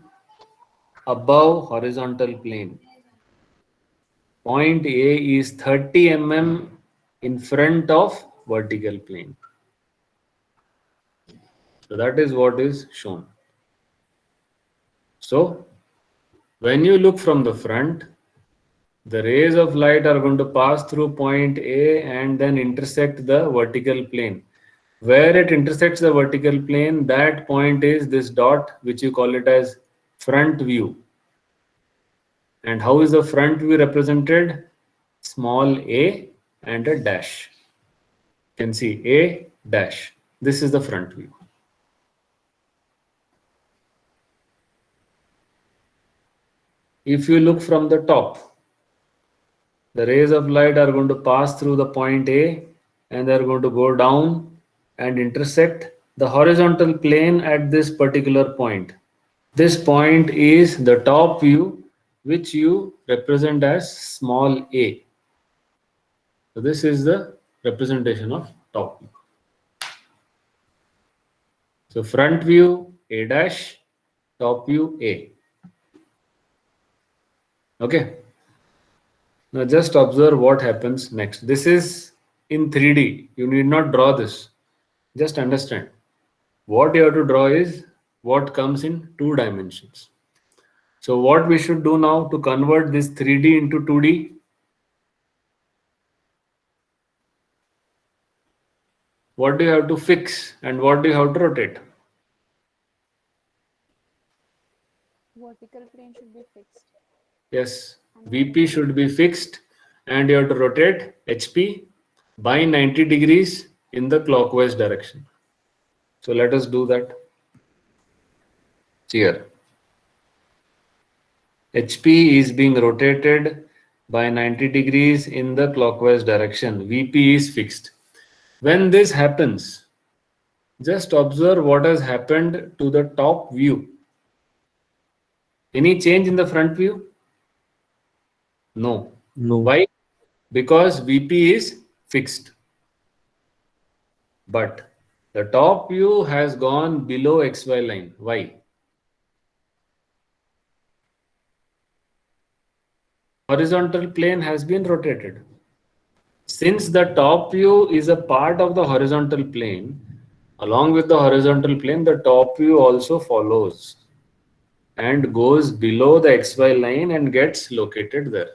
above horizontal plane. Point A is 30 mm in front of vertical plane. So that is what is shown. So when you look from the front, the rays of light are going to pass through point A and then intersect the vertical plane. Where it intersects the vertical plane, that point is this dot, which you call it as front view. And how is the front view represented? Small a and a dash. You can see a dash. This is the front view. If you look from the top, the rays of light are going to pass through the point A and they are going to go down and intersect the horizontal plane at this particular point. This point is the top view, which you represent as small a. So this is the representation of top view. So front view A dash, top view A. Okay. Now just observe what happens next. This is in 3D. You need not draw this. Just understand. What you have to draw is what comes in 2 dimensions. So what we should do now to convert this 3D into 2D? What do you have to fix and what do you have to rotate? Vertical plane should be fixed. Yes, VP should be fixed and you have to rotate HP by 90 degrees in the clockwise direction. So let us do that. Here. HP is being rotated by 90 degrees in the clockwise direction. VP is fixed. When this happens, just observe what has happened to the top view. Any change in the front view? No. No. Why? Because VP is fixed. But the top view has gone below XY line. Why? Horizontal plane has been rotated. Since the top view is a part of the horizontal plane, along with the horizontal plane, the top view also follows and goes below the XY line and gets located there.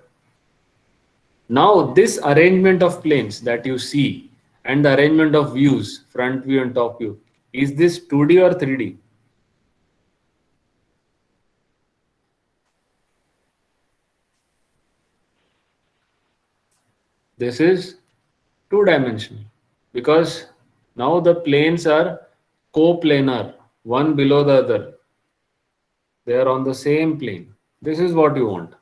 Now, this arrangement of planes that you see and the arrangement of views, front view and top view, is this 2D or 3D? This is 2-dimensional because now the planes are coplanar, one below the other. They are on the same plane. This is what you want.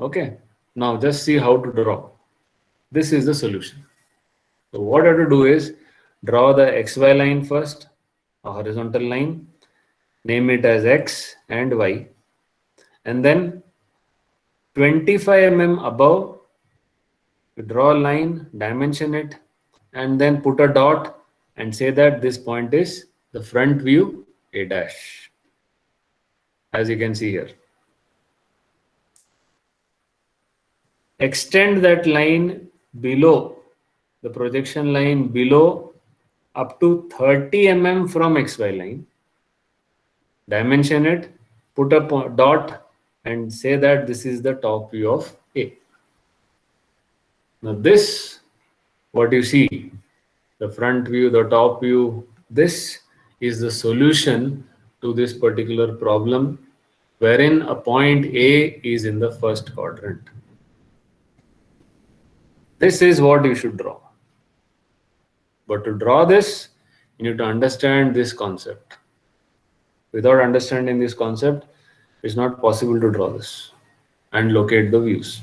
Okay. Now just see how to draw. This is the solution. So what I have to do is draw the XY line first, a horizontal line, name it as X and Y, and then 25 mm above, you draw a line, dimension it, and then put a dot and say that this point is the front view A dash, as you can see here. Extend that line below, the projection line below, up to 30 mm from XY line. Dimension it, put a dot and say that this is the top view of A. Now this, what you see, the front view, the top view, this is the solution to this particular problem wherein a point A is in the first quadrant. This is what you should draw. But to draw this, you need to understand this concept. Without understanding this concept, it's not possible to draw this and locate the views.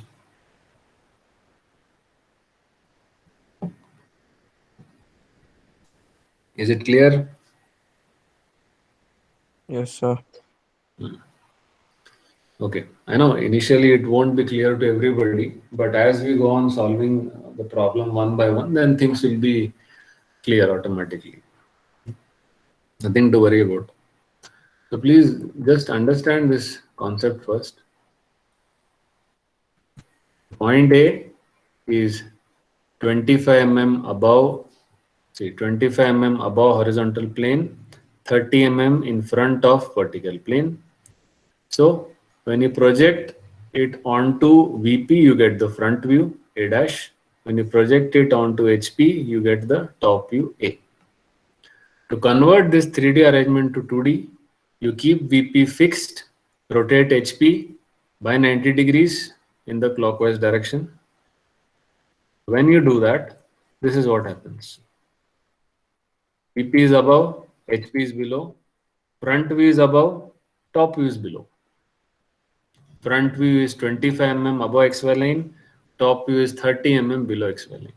Is it clear? Yes, sir. Okay, I know initially it won't be clear to everybody, but as we go on solving the problem one by one, then things will be clear automatically. Nothing to worry about. So please just understand this concept first. Point A is 25 mm above, 25 mm above horizontal plane, 30 mm in front of vertical plane. So when you project it onto VP, you get the front view A dash. When you project it onto HP, you get the top view A. To convert this 3D arrangement to 2D, you keep VP fixed, rotate HP by 90 degrees in the clockwise direction. When you do that, this is what happens. VP is above, HP is below, front view is above, top view is below. Front view is 25 mm above XY line, top view is 30 mm below XY line.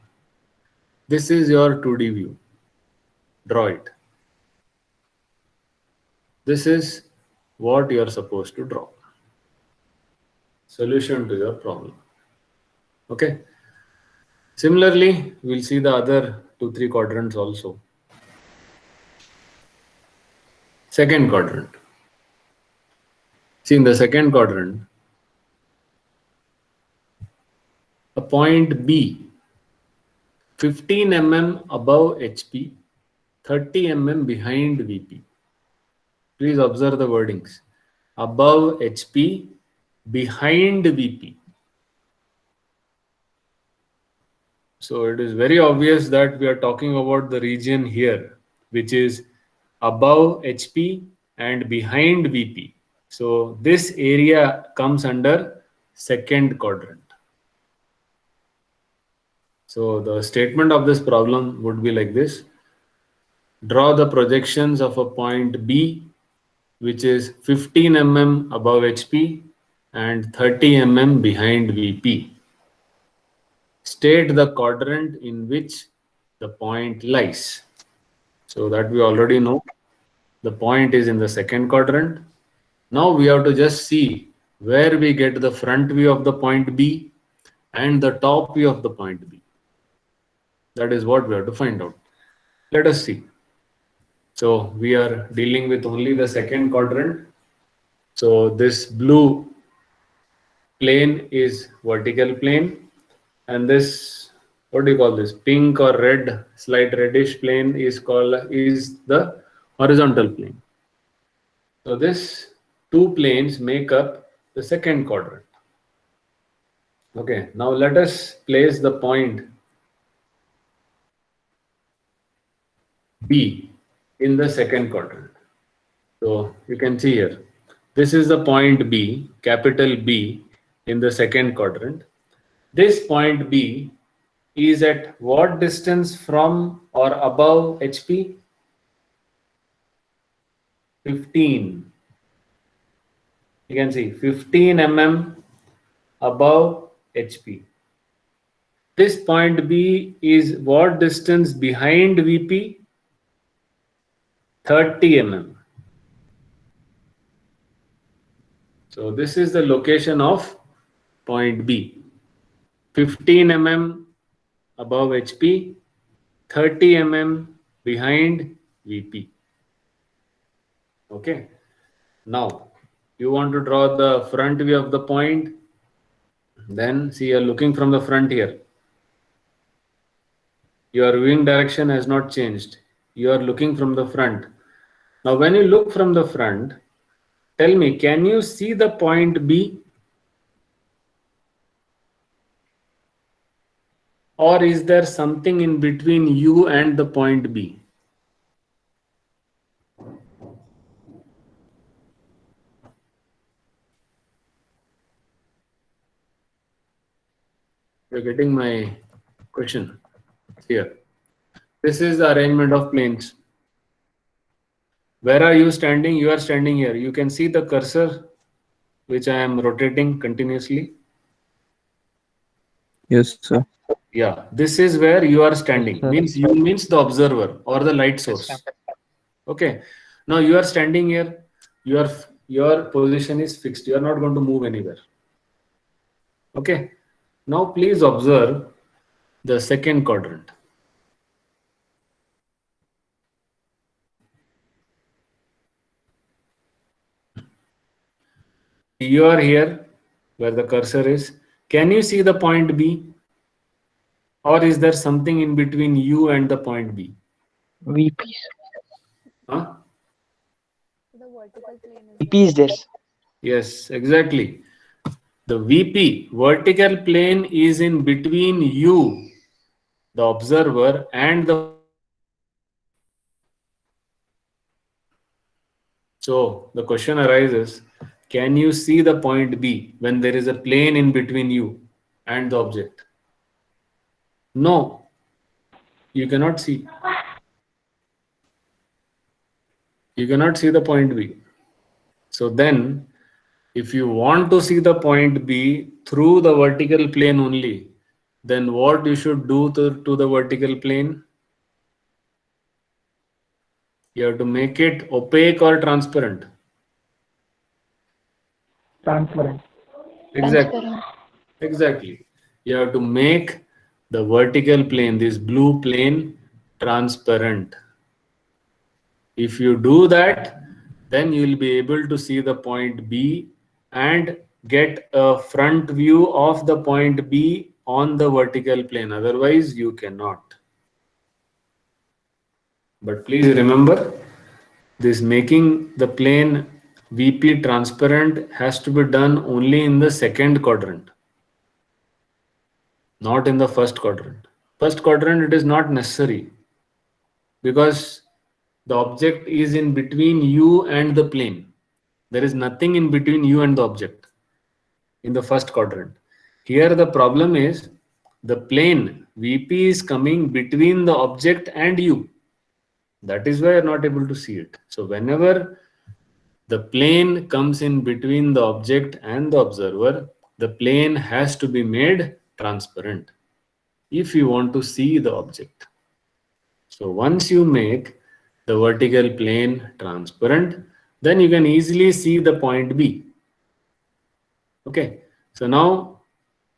This is your 2D view. Draw it. This is what you are supposed to draw. Solution to your problem. Okay. Similarly, we'll see the other 2-3 quadrants also. Second quadrant. See, in the second quadrant, a point B, 15 mm above HP, 30 mm behind VP. Please observe the wordings. Above HP, behind VP. So it is very obvious that we are talking about the region here, which is above HP and behind VP. So this area comes under second quadrant. So the statement of this problem would be like this. Draw the projections of a point B, which is 15 mm above HP and 30 mm behind VP. State the quadrant in which the point lies. So that we already know. The point is in the second quadrant. Now we have to just see where we get the front view of the point B and the top view of the point B. That is what we have to find out. Let us see. So we are dealing with only the second quadrant. So this blue plane is vertical plane, and this, what do you call this, pink or red, slight reddish plane is the horizontal plane. So this two planes make up the second quadrant. Okay, now let us place the point B in the second quadrant. So you can see here, this is the point B, capital B, in the second quadrant. This point B is at what distance from or above HP? 15. You can see 15 mm above HP. This point B is what distance behind VP? 30 mm. So this is the location of point B. 15 mm above HP, 30 mm behind VP. Okay. Now you want to draw the front view of the point. Then see, you are looking from the front here. Your viewing direction has not changed. You are looking from the front. Now when you look from the front, tell me, can you see the point B? Or is there something in between you and the point B? You're getting my question here. This is the arrangement of planes. Where are you standing? You are standing here. You can see the cursor which I am rotating continuously. Yes, sir. Yeah, this is where you are standing. Means you means the observer or the light source. Okay. Now you are standing here. Your position is fixed. You are not going to move anywhere. Okay. Now please observe the second quadrant. You are here where the cursor is. Can you see the point B? Or is there something in between you and the point B? VP. Huh? The vertical plane is VP is there. Yes, exactly. The VP, vertical plane, is in between you, the observer, and the. So the question arises, can you see the point B when there is a plane in between you and the object? No, you cannot see. You cannot see the point B. So then, if you want to see the point B through the vertical plane only, then what you should do to the vertical plane? You have to make it opaque or transparent. Transparent. Exactly. Exactly. You have to make the vertical plane, this blue plane, transparent. If you do that, then you will be able to see the point B and get a front view of the point B on the vertical plane. Otherwise, you cannot. But please remember, this making the plane VP transparent has to be done only in the second quadrant, not in the first quadrant. First quadrant, it is not necessary because the object is in between you and the plane. There is nothing in between you and the object in the first quadrant. Here the problem is the plane VP is coming between the object and you. That is why you're not able to see it. So whenever the plane comes in between the object and the observer, the plane has to be made transparent if you want to see the object. So once you make the vertical plane transparent, then you can easily see the point B. Okay, so now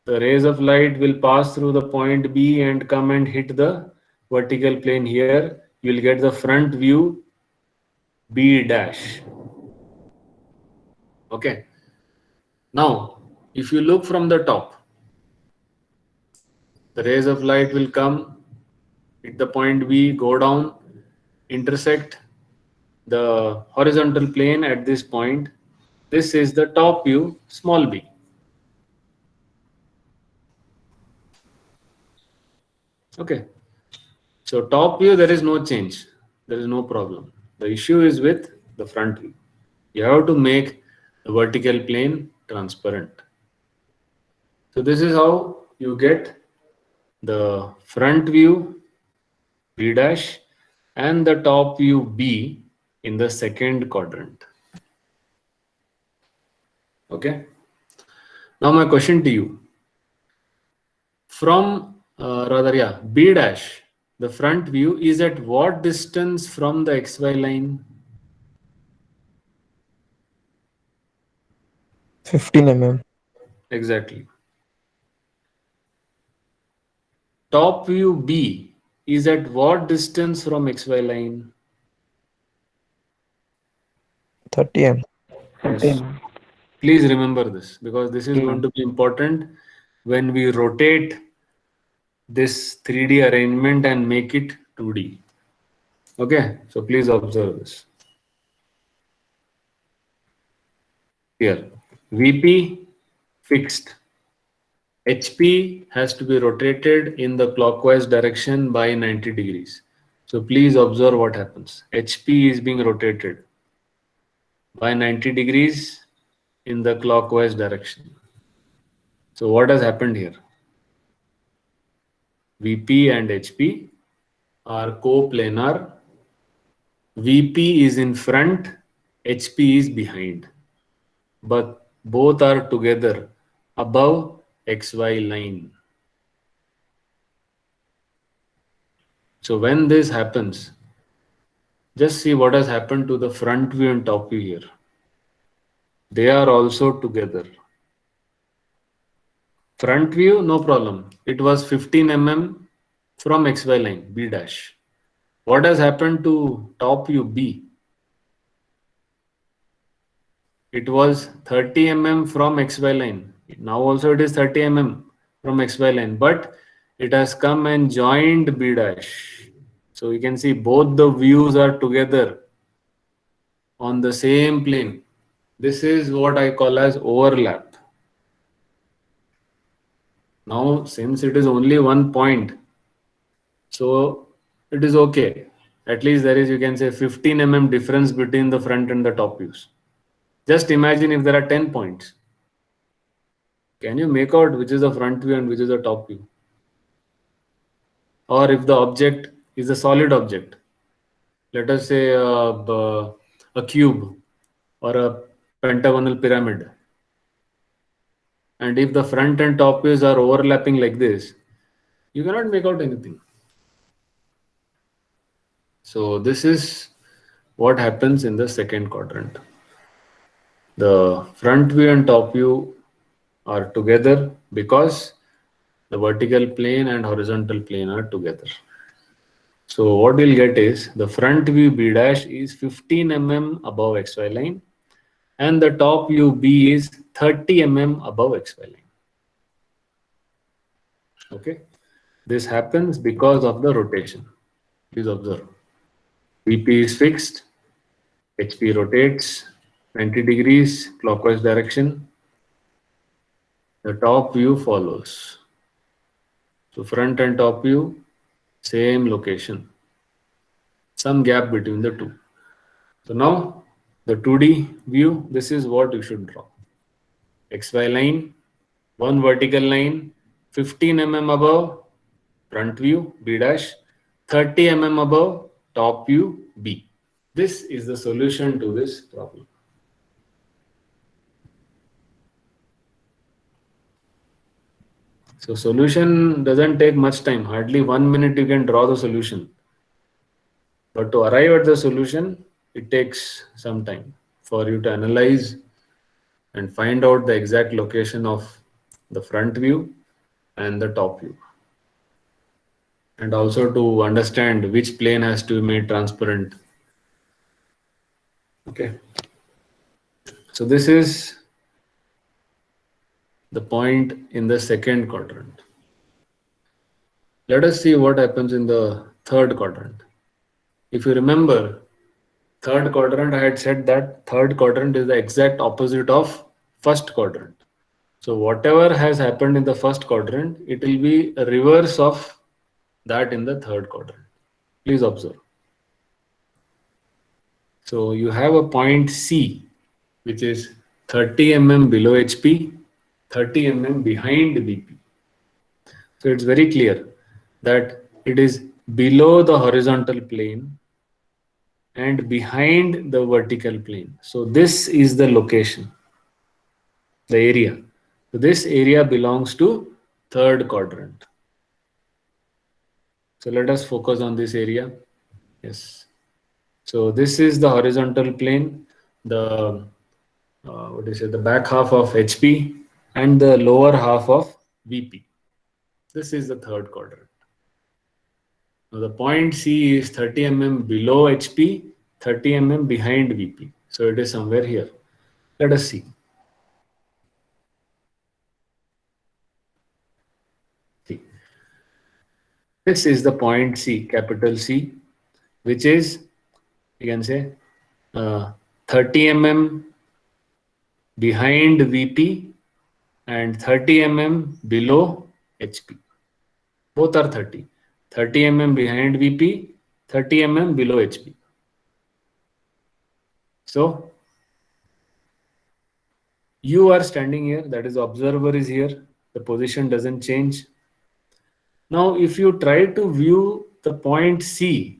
the rays of light will pass through the point B and come and hit the vertical plane here. You will get the front view B dash. Okay, now if you look from the top, the rays of light will come, hit the point B, go down, intersect the horizontal plane at this point. This is the top view, small b. Okay, so top view, there is no change, there is no problem. The issue is with the front view. You have to make the vertical plane transparent. So this is how you get the front view B dash and the top view B in the second quadrant. Okay. Now my question to you. From B dash, the front view is at what distance from the XY line? 15 mm. Exactly. Top view B is at what distance from XY line? 30 mm. Yes. Please remember this because this is going to be important when we rotate this 3D arrangement and make it 2D. Okay, so please observe this. Here, VP fixed. HP has to be rotated in the clockwise direction by 90 degrees. So please observe what happens. HP is being rotated by 90 degrees in the clockwise direction. So what has happened here? VP and HP are coplanar. VP is in front, HP is behind. But both are together above XY line. So when this happens, just see what has happened to the front view and top view here. They are also together. Front view, no problem. It was 15 mm from XY line, B dash. What has happened to top view, B? It was 30 mm from XY line. Now also it is 30 mm from XY line, but it has come and joined B dash. So you can see both the views are together on the same plane. This is what I call as overlap. Now, since it is only one point, so it is okay. At least there is, you can say, 15 mm difference between the front and the top views. Just imagine if there are 10 points. Can you make out which is the front view and which is the top view? Or if the object is a solid object, let us say a cube or a pentagonal pyramid. And if the front and top views are overlapping like this, you cannot make out anything. So this is what happens in the second quadrant. The front view and top view are together because the vertical plane and horizontal plane are together. So what we'll get is the front view B dash is 15 mm above XY line and the top view B is 30 mm above XY line. Okay, this happens because of the rotation. Please observe. VP is fixed, HP rotates 90 degrees clockwise direction. The top view follows. So front and top view, same location. Some gap between the two. So now the 2D view, this is what you should draw. XY line, one vertical line, 15 mm above, front view B dash, 30 mm above, top view B. This is the solution to this problem. So solution doesn't take much time. Hardly 1 minute you can draw the solution. But to arrive at the solution, it takes some time for you to analyze and find out the exact location of the front view and the top view. And also to understand which plane has to be made transparent. Okay. So this is the point in the second quadrant. Let us see what happens in the third quadrant. If you remember, third quadrant, I had said that third quadrant is the exact opposite of first quadrant. So whatever has happened in the first quadrant, it will be a reverse of that in the third quadrant. Please observe. So you have a point C, which is 30 mm below HP, 30 mm behind VP. So it's very clear that it is below the horizontal plane and behind the vertical plane. So this is the location, the area. So this area belongs to third quadrant. So let us focus on this area. Yes. So this is the horizontal plane, the the back half of HP and the lower half of VP. This is the third quadrant. Now the point C is 30 mm below HP, 30 mm behind VP. So it is somewhere here. Let us see. This is the point C, capital C, which is, you can say, 30 mm behind VP and 30 mm below HP. Both are 30. 30 mm behind VP, 30 mm below HP. So you are standing here, that is, the observer is here, the position doesn't change. Now if you try to view the point C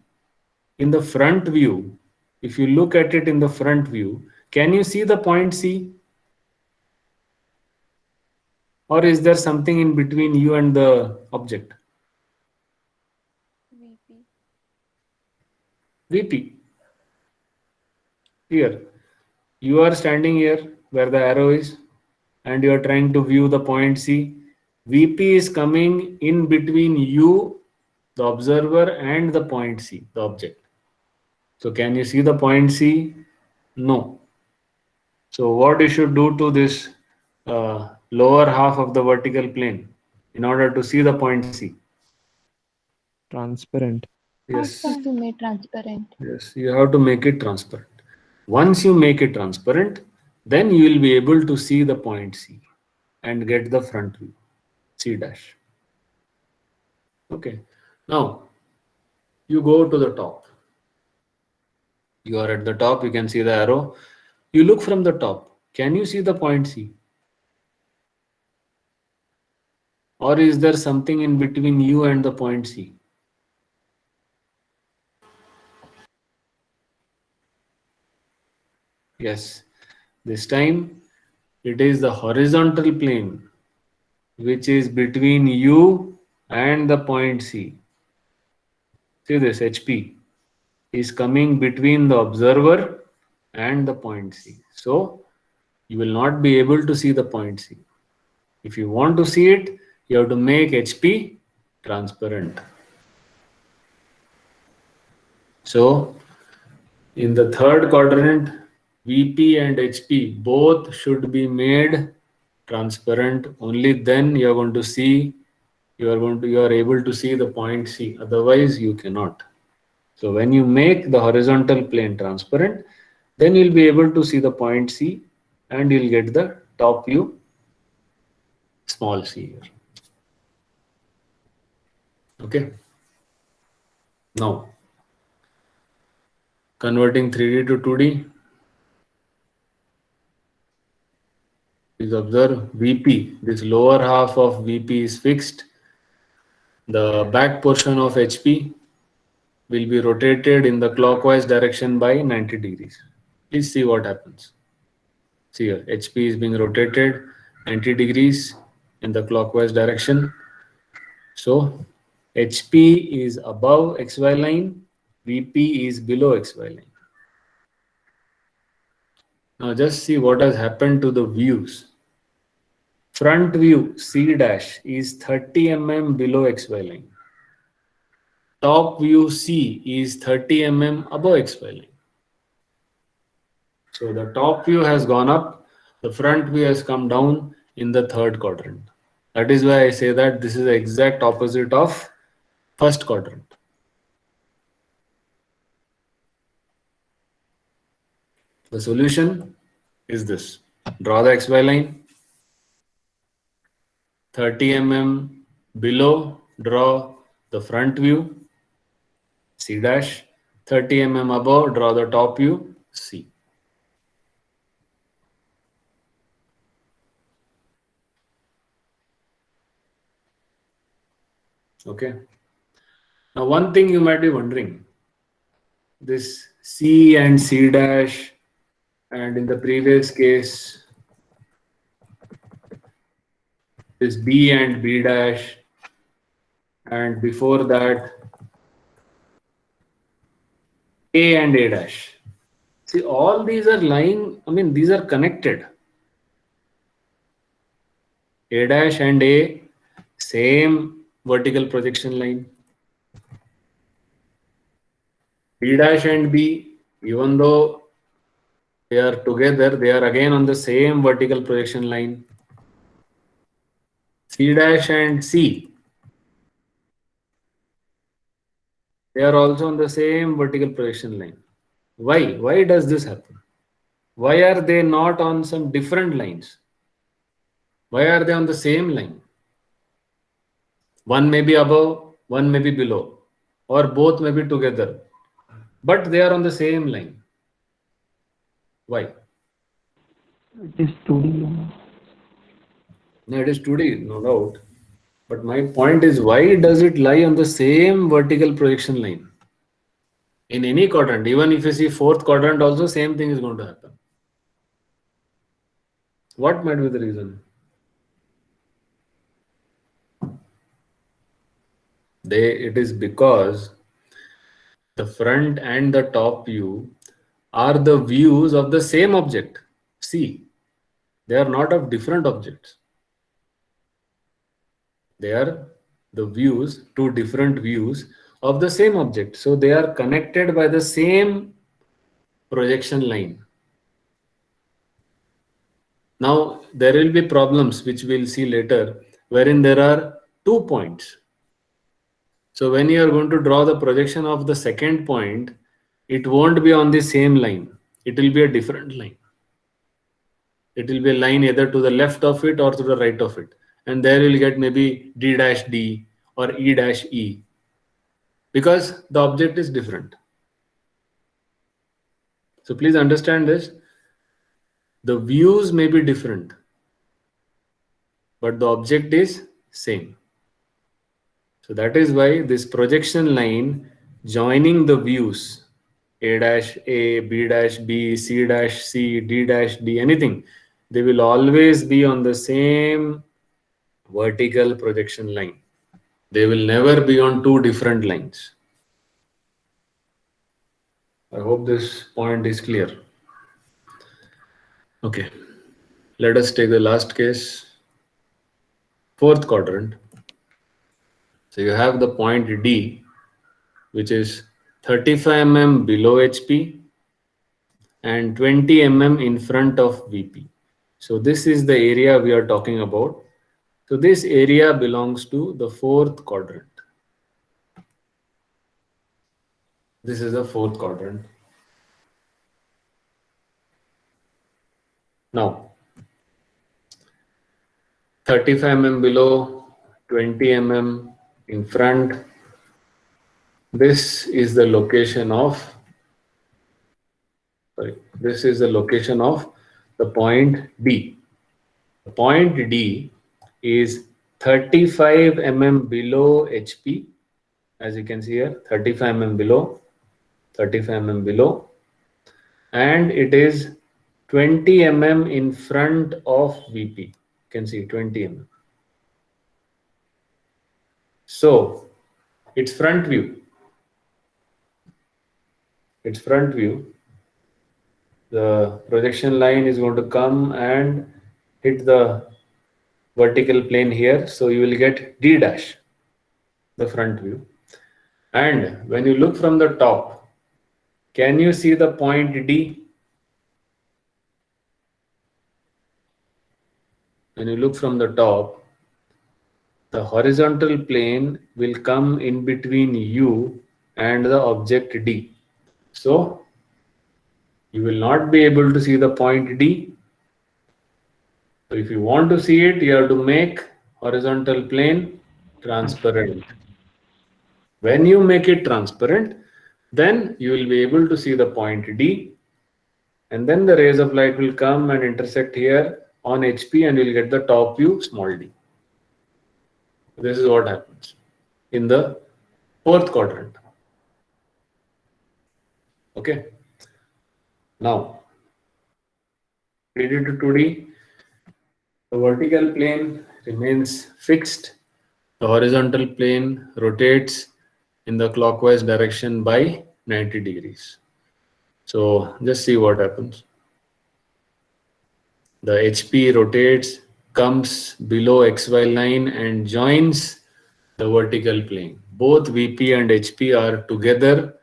in the front view, if you look at it in the front view, can you see the point C? Or is there something in between you and the object? VP. VP. Here, you are standing here where the arrow is and you are trying to view the point C. VP is coming in between you, the observer, and the point C, the object. So can you see the point C? No. So what you should do to this lower half of the vertical plane in order to see the point C? Transparent. Yes. To make transparent. Yes, you have to make it transparent. Once you make it transparent, then you will be able to see the point C and get the front view, C dash. Okay. Now, you go to the top. You are at the top, you can see the arrow. You look from the top. Can you see the point C? Or is there something in between you and the point C? Yes, this time it is the horizontal plane which is between you and the point C. See this, HP is coming between the observer and the point C. So you will not be able to see the point C. If you want to see it, you have to make HP transparent. So in the third quadrant, VP and HP both should be made transparent. Only then you are going to see, you are able to see the point C. Otherwise, you cannot. So when you make the horizontal plane transparent, then you'll be able to see the point C and you'll get the top view small c here. Okay. Now, converting 3D to 2D. Please observe VP. This lower half of VP is fixed. The back portion of HP will be rotated in the clockwise direction by 90 degrees. Please see what happens. See here, HP is being rotated 90 degrees in the clockwise direction. So HP is above XY line, VP is below XY line. Now just see what has happened to the views. Front view C dash is 30 mm below XY line. Top view C is 30 mm above XY line. So the top view has gone up, the front view has come down in the third quadrant. That is why I say that this is the exact opposite of first quadrant. The solution is this. Draw the XY line. 30 mm below, draw the front view, C dash. 30 mm above, draw the top view, C. Okay. Now one thing you might be wondering, this C and C dash, and in the previous case, this B and B dash, and before that, A and A dash. See, all these are lying, these are connected. A dash and A, same vertical projection line. B dash and B, even though they are together, they are again on the same vertical projection line. C dash and C, they are also on the same vertical projection line. Why? Why does this happen? Why are they not on some different lines? Why are they on the same line? One may be above, one may be below, or both may be together, but they are on the same line. Why? It is 2D. No, it is 2D, no doubt. But my point is, why does it lie on the same vertical projection line? In any quadrant, even if you see fourth quadrant also, same thing is going to happen. What might be the reason? It is because the front and the top view are the views of the same object. See, they are not of different objects. They are the views, two different views of the same object. So they are connected by the same projection line. Now there will be problems which we'll see later, wherein there are 2 points. So when you are going to draw the projection of the second point, it won't be on the same line. It will be a different line. It will be a line either to the left of it or to the right of it. And there you'll get maybe D dash D or E dash E, because the object is different. So please understand this. The views may be different, but the object is same. So that is why this projection line joining the views A dash A, B dash B, C dash C, D dash D, anything, they will always be on the same vertical projection line. They will never be on two different lines. I hope this point is clear. Okay, let us take the last case. fourth quadrant. So you have the point D, which is 35 mm below HP and 20 mm in front of VP. So this is the area we are talking about. So this area belongs to the fourth quadrant. This is the fourth quadrant. Now, 35 mm below, 20 mm in front. This is the location of, this is the location of the point D. The point D is 35 mm below HP, as you can see here, 35 mm below, 35 mm below, and it is 20 mm in front of VP. You can see 20 mm. So it's front view. It's front view. The projection line is going to come and hit the vertical plane here. So you will get D dash, the front view. And when you look from the top, can you see the point D? When you look from the top, the horizontal plane will come in between you and the object D. So you will not be able to see the point D. So if you want to see it, you have to make horizontal plane transparent. When you make it transparent, then you will be able to see the point D, and then the rays of light will come and intersect here on HP and you will get the top view small d. This is what happens in the fourth quadrant. Okay. Now, 3D to 2D, the vertical plane remains fixed. The horizontal plane rotates in the clockwise direction by 90 degrees. So just see what happens. The HP rotates, comes below XY line and joins the vertical plane. Both VP and HP are together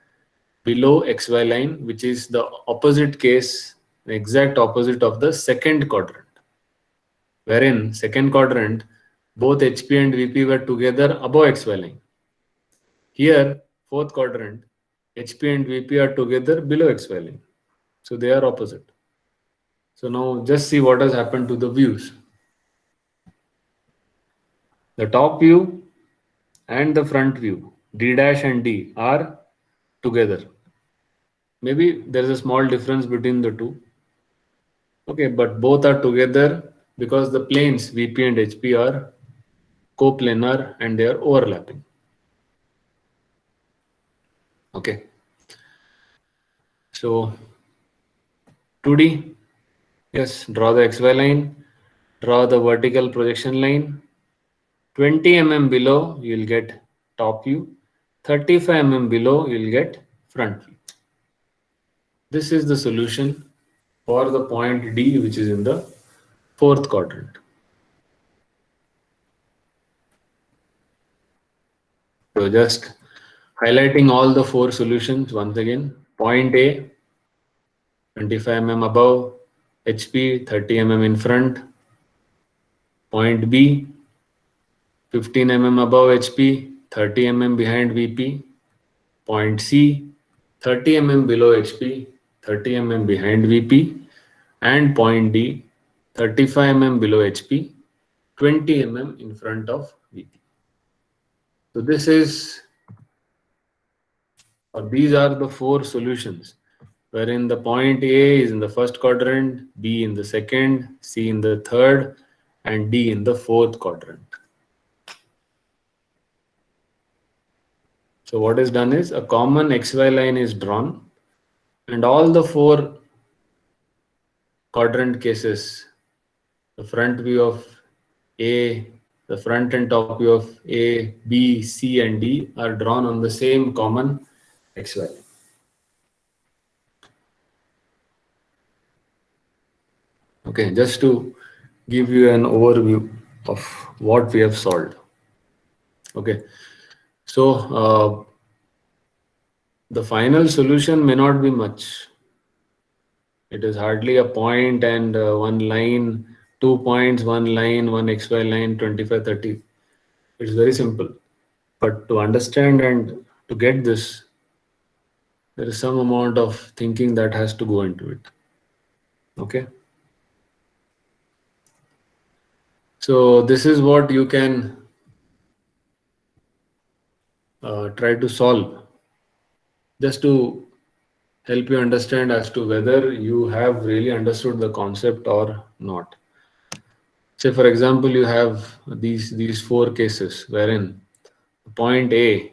below XY line, which is the opposite case, the exact opposite of the second quadrant. Wherein second quadrant, both HP and VP were together above XY line. Here, fourth quadrant, HP and VP are together below XY line. So they are opposite. So now just see what has happened to the views. The top view and the front view, D dash and D, are together. Maybe there is a small difference between the two. Okay, but both are together because the planes VP and HP are coplanar and they are overlapping. Okay. So 2D, yes, draw the XY line, draw the vertical projection line. 20 mm below, you will get top view. 35 mm below, you will get front view. This is the solution for the point D, which is in the fourth quadrant. So just highlighting all the four solutions once again. Point A, 25 mm above, HP 30 mm in front. Point B, 15 mm above HP, 30 mm behind VP. Point C, 30 mm below HP, 30 mm behind VP. And point D, 35 mm below HP, 20 mm in front of VP. So this is, or these are the four solutions, wherein the point A is in the first quadrant, B in the second, C in the third, and D in the fourth quadrant. So what is done is a common XY line is drawn and all the four quadrant cases, the front view of A, the front and top view of A, B, C and D are drawn on the same common XY line. Okay, just to give you an overview, of what we have solved. Okay, so the final solution may not be much. It is hardly a point and one line, 2 points, one line, one xy line, 25, 30. It's very simple. But to understand and to get this, there is some amount of thinking that has to go into it. Okay. So this is what you can try to solve, just to help you understand as to whether you have really understood the concept or not. Say for example, you have these four cases wherein point A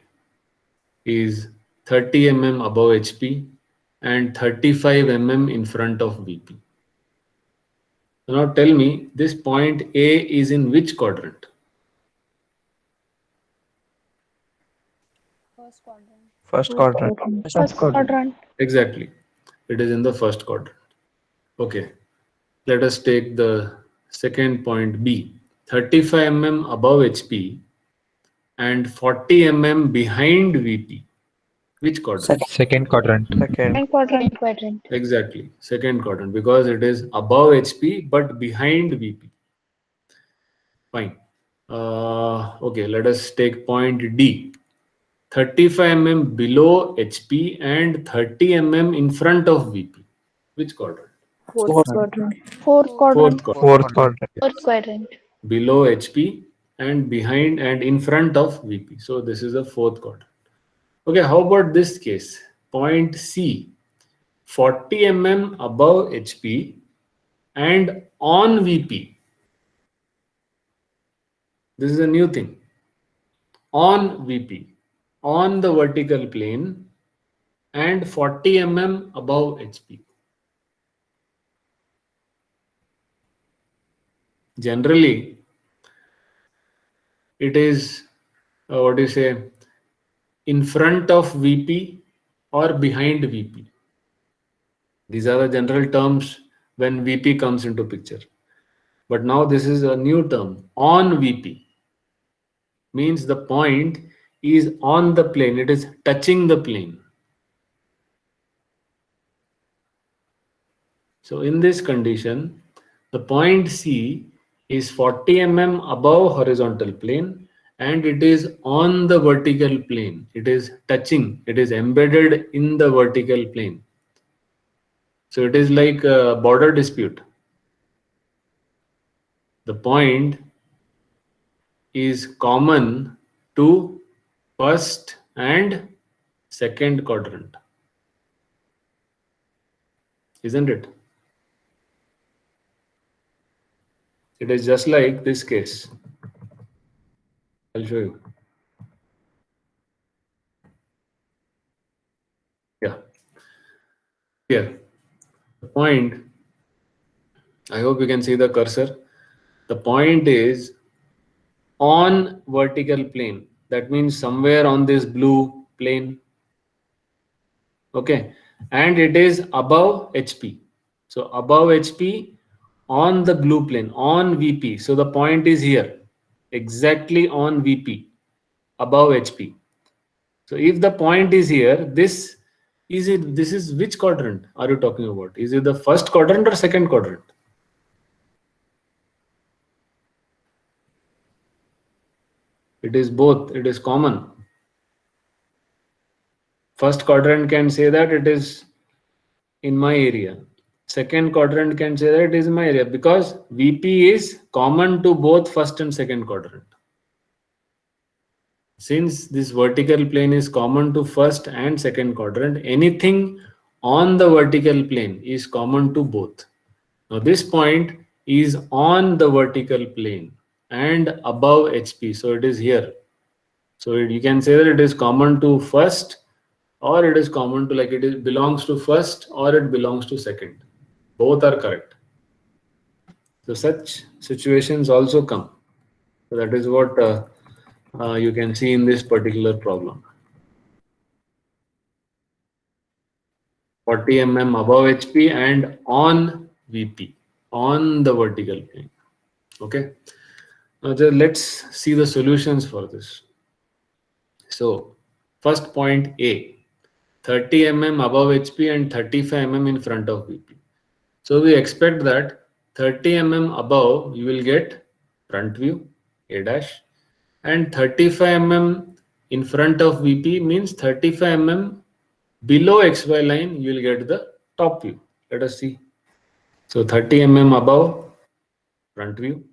is 30 mm above HP and 35 mm in front of VP. So now tell me, this point A is in which quadrant? First quadrant. First quadrant. First quadrant. Exactly. It is in the first quadrant. Okay. Let us take the second point B. 35 mm above HP and 40 mm behind VP. Which quadrant? Second quadrant. Second. Second quadrant. Exactly. Second quadrant, because it is above HP but behind VP. Fine. Okay, let us take point D. 35 mm below HP and 30 mm in front of VP. Which quadrant? Fourth quadrant. Fourth quadrant. Fourth quadrant. Fourth quadrant. Fourth quadrant. Below HP and behind and in front of VP. So this is the fourth quadrant. Okay, how about this case? Point C. 40 mm above HP and on VP. This is a new thing. On VP, on the vertical plane and 40 mm above HP. Generally, it is what do you say, in front of VP or behind VP. These are the general terms when VP comes into picture. But now this is a new term, on VP. Means the point is on the plane, it is touching the plane. So in this condition, the point C is 40 mm above horizontal plane and it is on the vertical plane. It is touching, it is embedded in the vertical plane. So it is like a border dispute. The point is common to first and second quadrant. Isn't it? It is just like this case. I'll show you. Yeah. Here. The point, I hope you can see the cursor. The point is on vertical plane. That means somewhere on this blue plane. Okay. And it is above HP. So above HP on the blue plane, on VP. So the point is here, exactly on VP, above HP. So if the point is here, this is which quadrant are you talking about? Is it the first quadrant or second quadrant? It is both. It is common. First quadrant can say that it is in my area. Second quadrant can say that it is in my area, because VP is common to both first and second quadrant. Since this vertical plane is common to first and second quadrant, anything on the vertical plane is common to both. Now this point is on the vertical plane and above HP, so it is here. So you can say that it is common to first, or it is common to, like, it belongs to first or it belongs to second. Both are correct. So such situations also come. So that is what you can see in this particular problem. 40 mm above HP and on VP, on the vertical plane. Okay. Now let's see the solutions for this. So first point A, 30 mm above HP and 35 mm in front of VP. So we expect that 30 mm above you will get front view A dash, and 35 mm in front of VP means 35 mm below XY line you will get the top view. Let us see. So 30 mm above front view,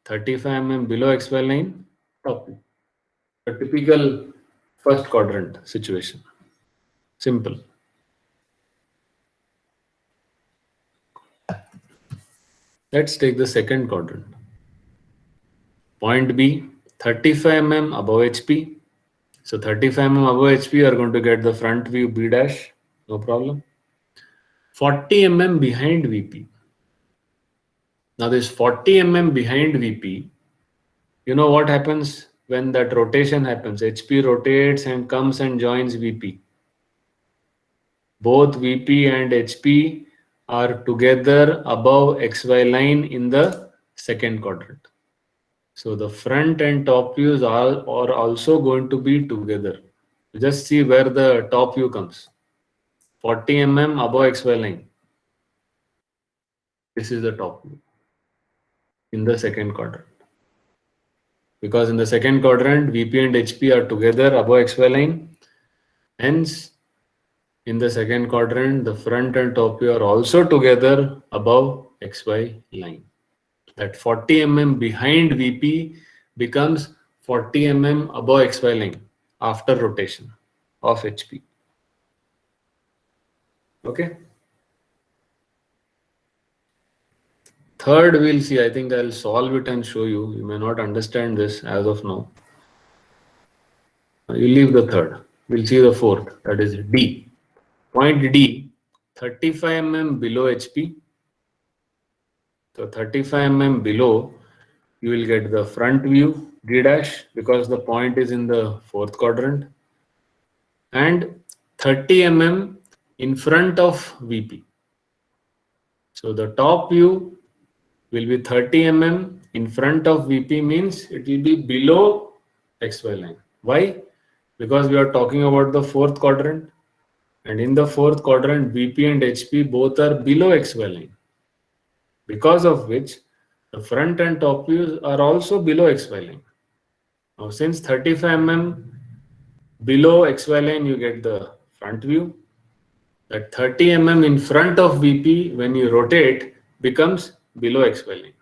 35 mm below XY line top view. A typical first quadrant situation. Simple. Let's take the second quadrant. Point B, 35 mm above HP. So 35 mm above HP, you are going to get the front view B dash, no problem. 40 mm behind VP. Now this 40 mm behind VP, you know what happens when that rotation happens? HP rotates and comes and joins VP. Both VP and HP are together above XY line in the second quadrant. So the front and top views are also going to be together. Just see where the top view comes. 40 mm above XY line. This is the top view in the second quadrant. Because in the second quadrant, VP and HP are together above XY line. Hence, in the second quadrant, the front and top view are also together above XY line. That 40 mm behind VP becomes 40 mm above XY line after rotation of HP. Okay. Third, we'll see. I think I'll solve it and show you. You may not understand this as of now. You leave the third. We'll see the fourth. That is D. Point D, 35 mm below HP. So 35 mm below, you will get the front view D dash because the point is in the fourth quadrant, and 30 mm in front of VP. So the top view will be 30 mm in front of VP, means it will be below XY line. Why? Because we are talking about the fourth quadrant, and in the fourth quadrant VP and HP both are below XY line, because of which the front and top views are also below XY line. Now since 35 mm below XY line you get the front view, that 30 mm in front of VP when you rotate becomes below XY line.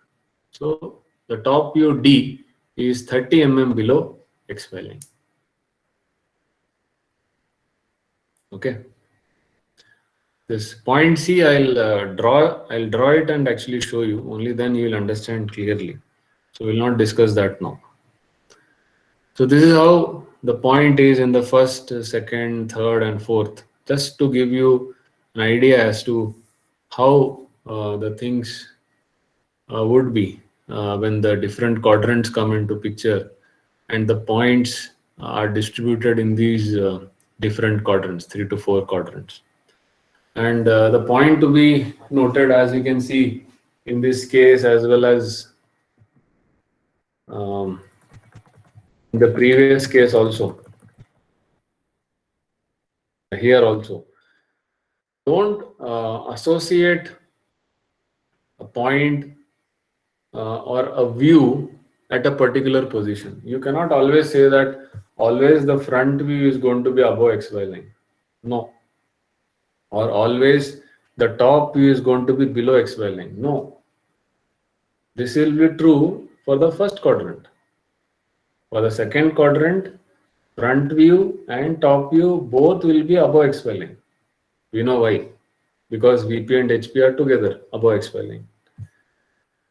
So the top view D is 30 mm below XY line. Okay. This point C, I'll draw it and actually show you. Only then you will understand clearly. So we'll not discuss that now. So this is how the point is in the first, second, third, and fourth. Just to give you an idea as to how the things would be when the different quadrants come into picture and the points are distributed in these different quadrants, 3 to 4 quadrants. And the point to be noted, as you can see in this case as well as in the previous case also, here also, don't associate a point or a view at a particular position. You cannot always say that always the front view is going to be above XY line. No. Or always the top view is going to be below XY line. No. This will be true for the first quadrant. For the second quadrant, front view and top view both will be above XY line. We know why. Because VP and HP are together above XY line.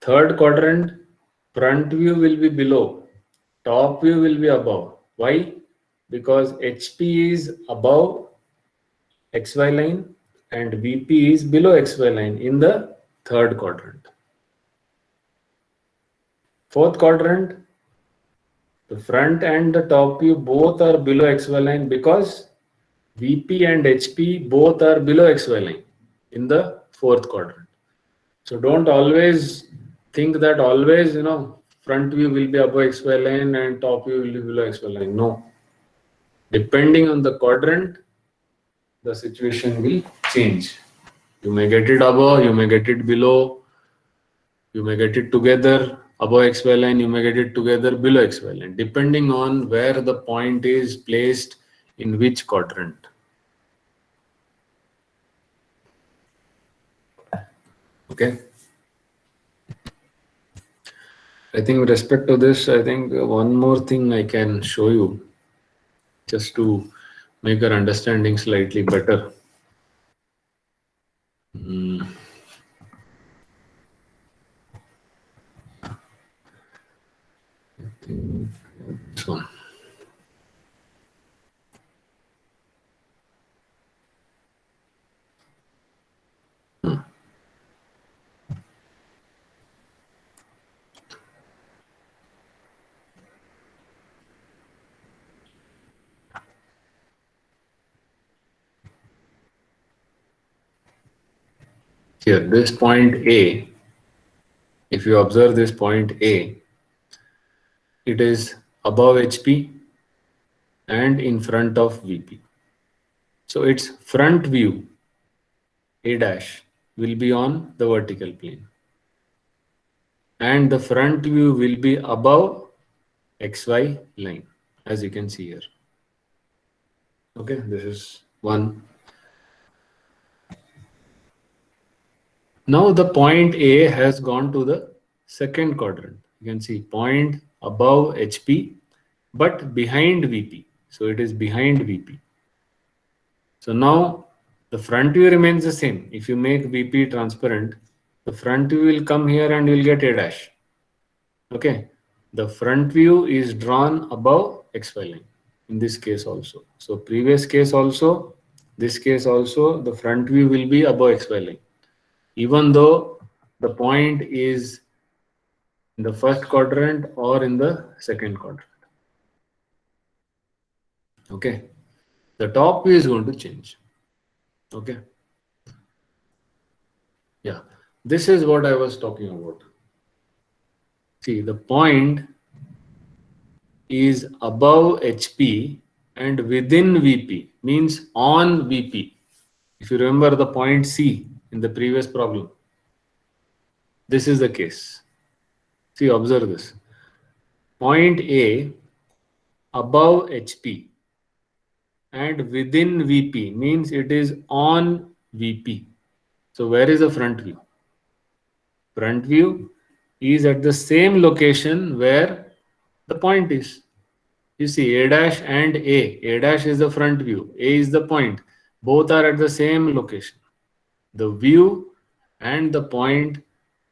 Third quadrant, front view will be below, top view will be above. Why? Because HP is above XY line and VP is below XY line in the third quadrant. Fourth quadrant, the front and the top view both are below XY line because VP and HP both are below XY line in the fourth quadrant. So don't always think that always, front view will be above XY line and top view will be below XY line. No. Depending on the quadrant, the situation will change. You may get it above, you may get it below, you may get it together above XY line, you may get it together below XY line, depending on where the point is placed in which quadrant. Okay. I think with respect to this, I think one more thing I can show you just to make our understanding slightly better. I think this one. Here, this point A, if you observe this point A, it is above HP and in front of VP. So its front view, A dash, will be on the vertical plane. And the front view will be above XY line, as you can see here. Okay, this is one. Now the point A has gone to the second quadrant. You can see point above HP, but behind VP. So it is behind VP. So now the front view remains the same. If you make VP transparent, the front view will come here and you will get A dash. Okay, the front view is drawn above XY line in this case also. So previous case also, this case also, the front view will be above XY line, even though the point is in the first quadrant or in the second quadrant. Okay, the top view is going to change. Okay, yeah, this is what I was talking about. See, the point is above HP and within VP, means on VP. If you remember the point C in the previous problem, this is the case. See, observe this. Point A above HP and within VP means it is on VP. So where is the front view? Front view is at the same location where the point is. You see, A dash and A. A dash is the front view. A is the point. Both are at the same location. The view and the point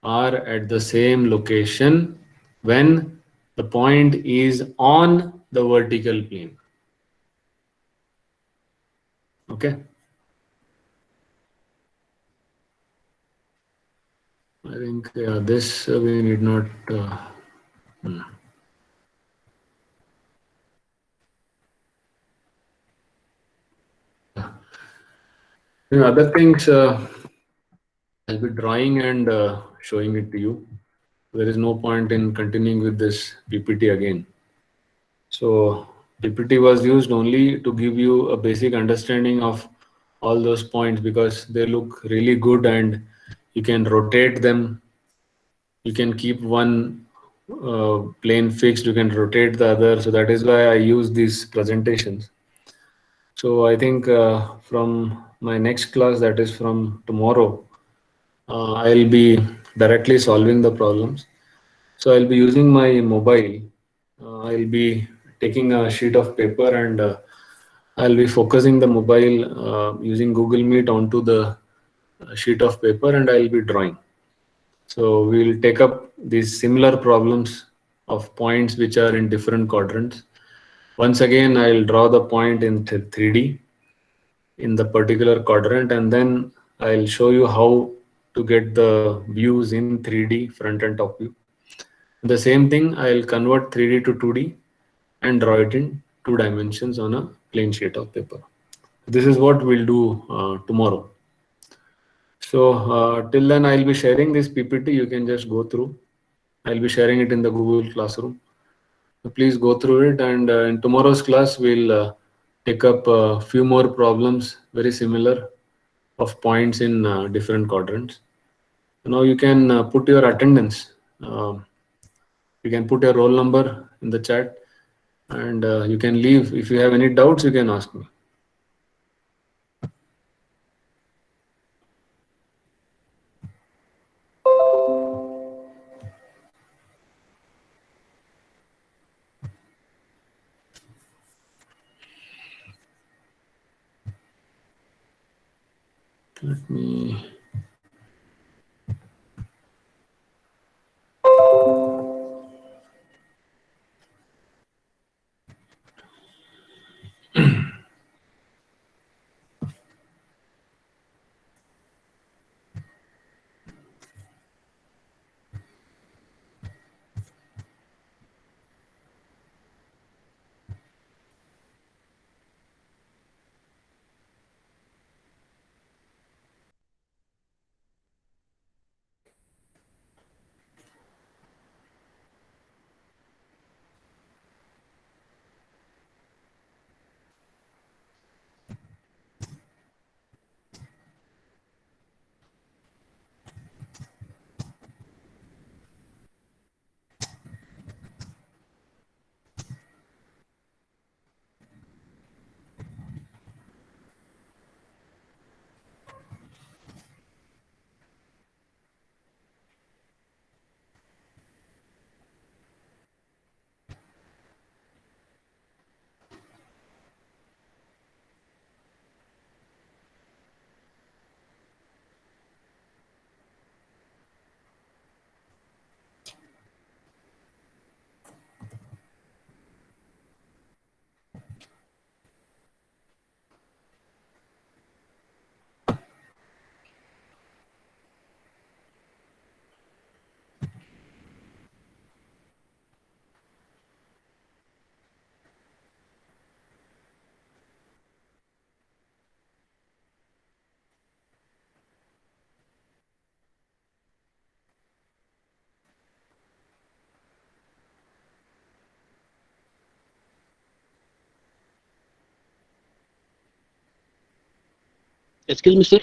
are at the same location when the point is on the vertical plane. Okay. I think this we need not. Other things I'll be drawing and showing it to you. There is no point in continuing with this PPT again. So PPT was used only to give you a basic understanding of all those points because they look really good and you can rotate them. You can keep one plane fixed, you can rotate the other. So that is why I use these presentations. So I think from my next class, that is from tomorrow, I'll be directly solving the problems. So I'll be using my mobile. I'll be taking a sheet of paper and I'll be focusing the mobile using Google Meet onto the sheet of paper and I'll be drawing. So we'll take up these similar problems of points which are in different quadrants. Once again, I'll draw the point in 3D in the particular quadrant and then I'll show you how to get the views in 3D front and top view. The same thing, I'll convert 3D to 2D and draw it in 2 dimensions on a plain sheet of paper. This is what we'll do tomorrow. So till then I'll be sharing this PPT. You can just go through I'll be sharing it in the Google Classroom. So please go through it, and in tomorrow's class, we'll take up a few more problems very similar of points in different quadrants. Now you can put your attendance. You can put your roll number in the chat, and you can leave. If you have any doubts, you can ask me. Let me. Excuse me, sir.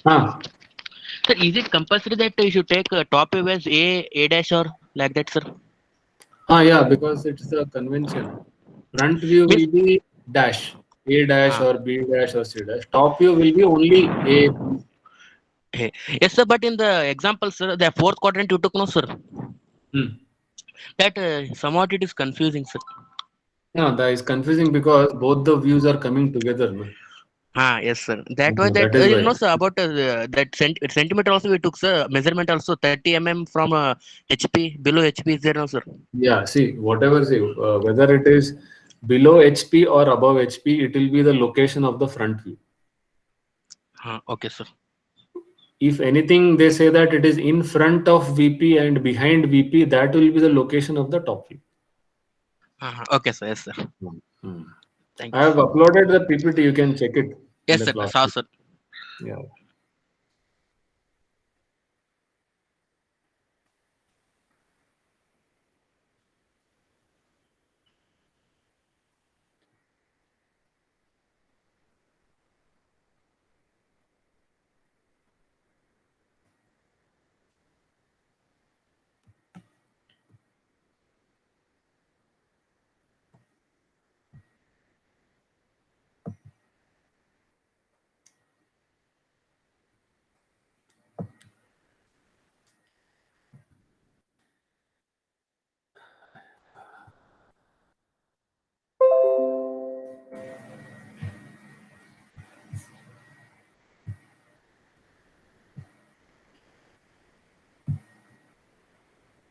Ah, Sir, is it compulsory that you should take top view as A dash or like that, sir? yeah, because it's a convention. Front view Means, will be dash, A dash ah, or B dash or C dash. Top view will be only A. hey. Yes, sir. But in the example, sir, the fourth quadrant you took, no, sir. Hmm. That somewhat it is confusing, sir. No, that is confusing because both the views are coming together. No? Yes, sir. That was that. That is You why. know, sir, about that centimeter also we took, sir. Measurement also 30 mm from HP below HP is there, no, sir. Yeah, see, whatever, see, whether it is below HP or above HP, it will be the location of the front view. Okay, sir. If anything, they say that it is in front of VP and behind VP, that will be the location of the top view. Okay, sir. Yes, sir. Hmm. Thank I you. have uploaded the PPT, you can check it in Yes, the sir. class. Saw, sir. Yeah.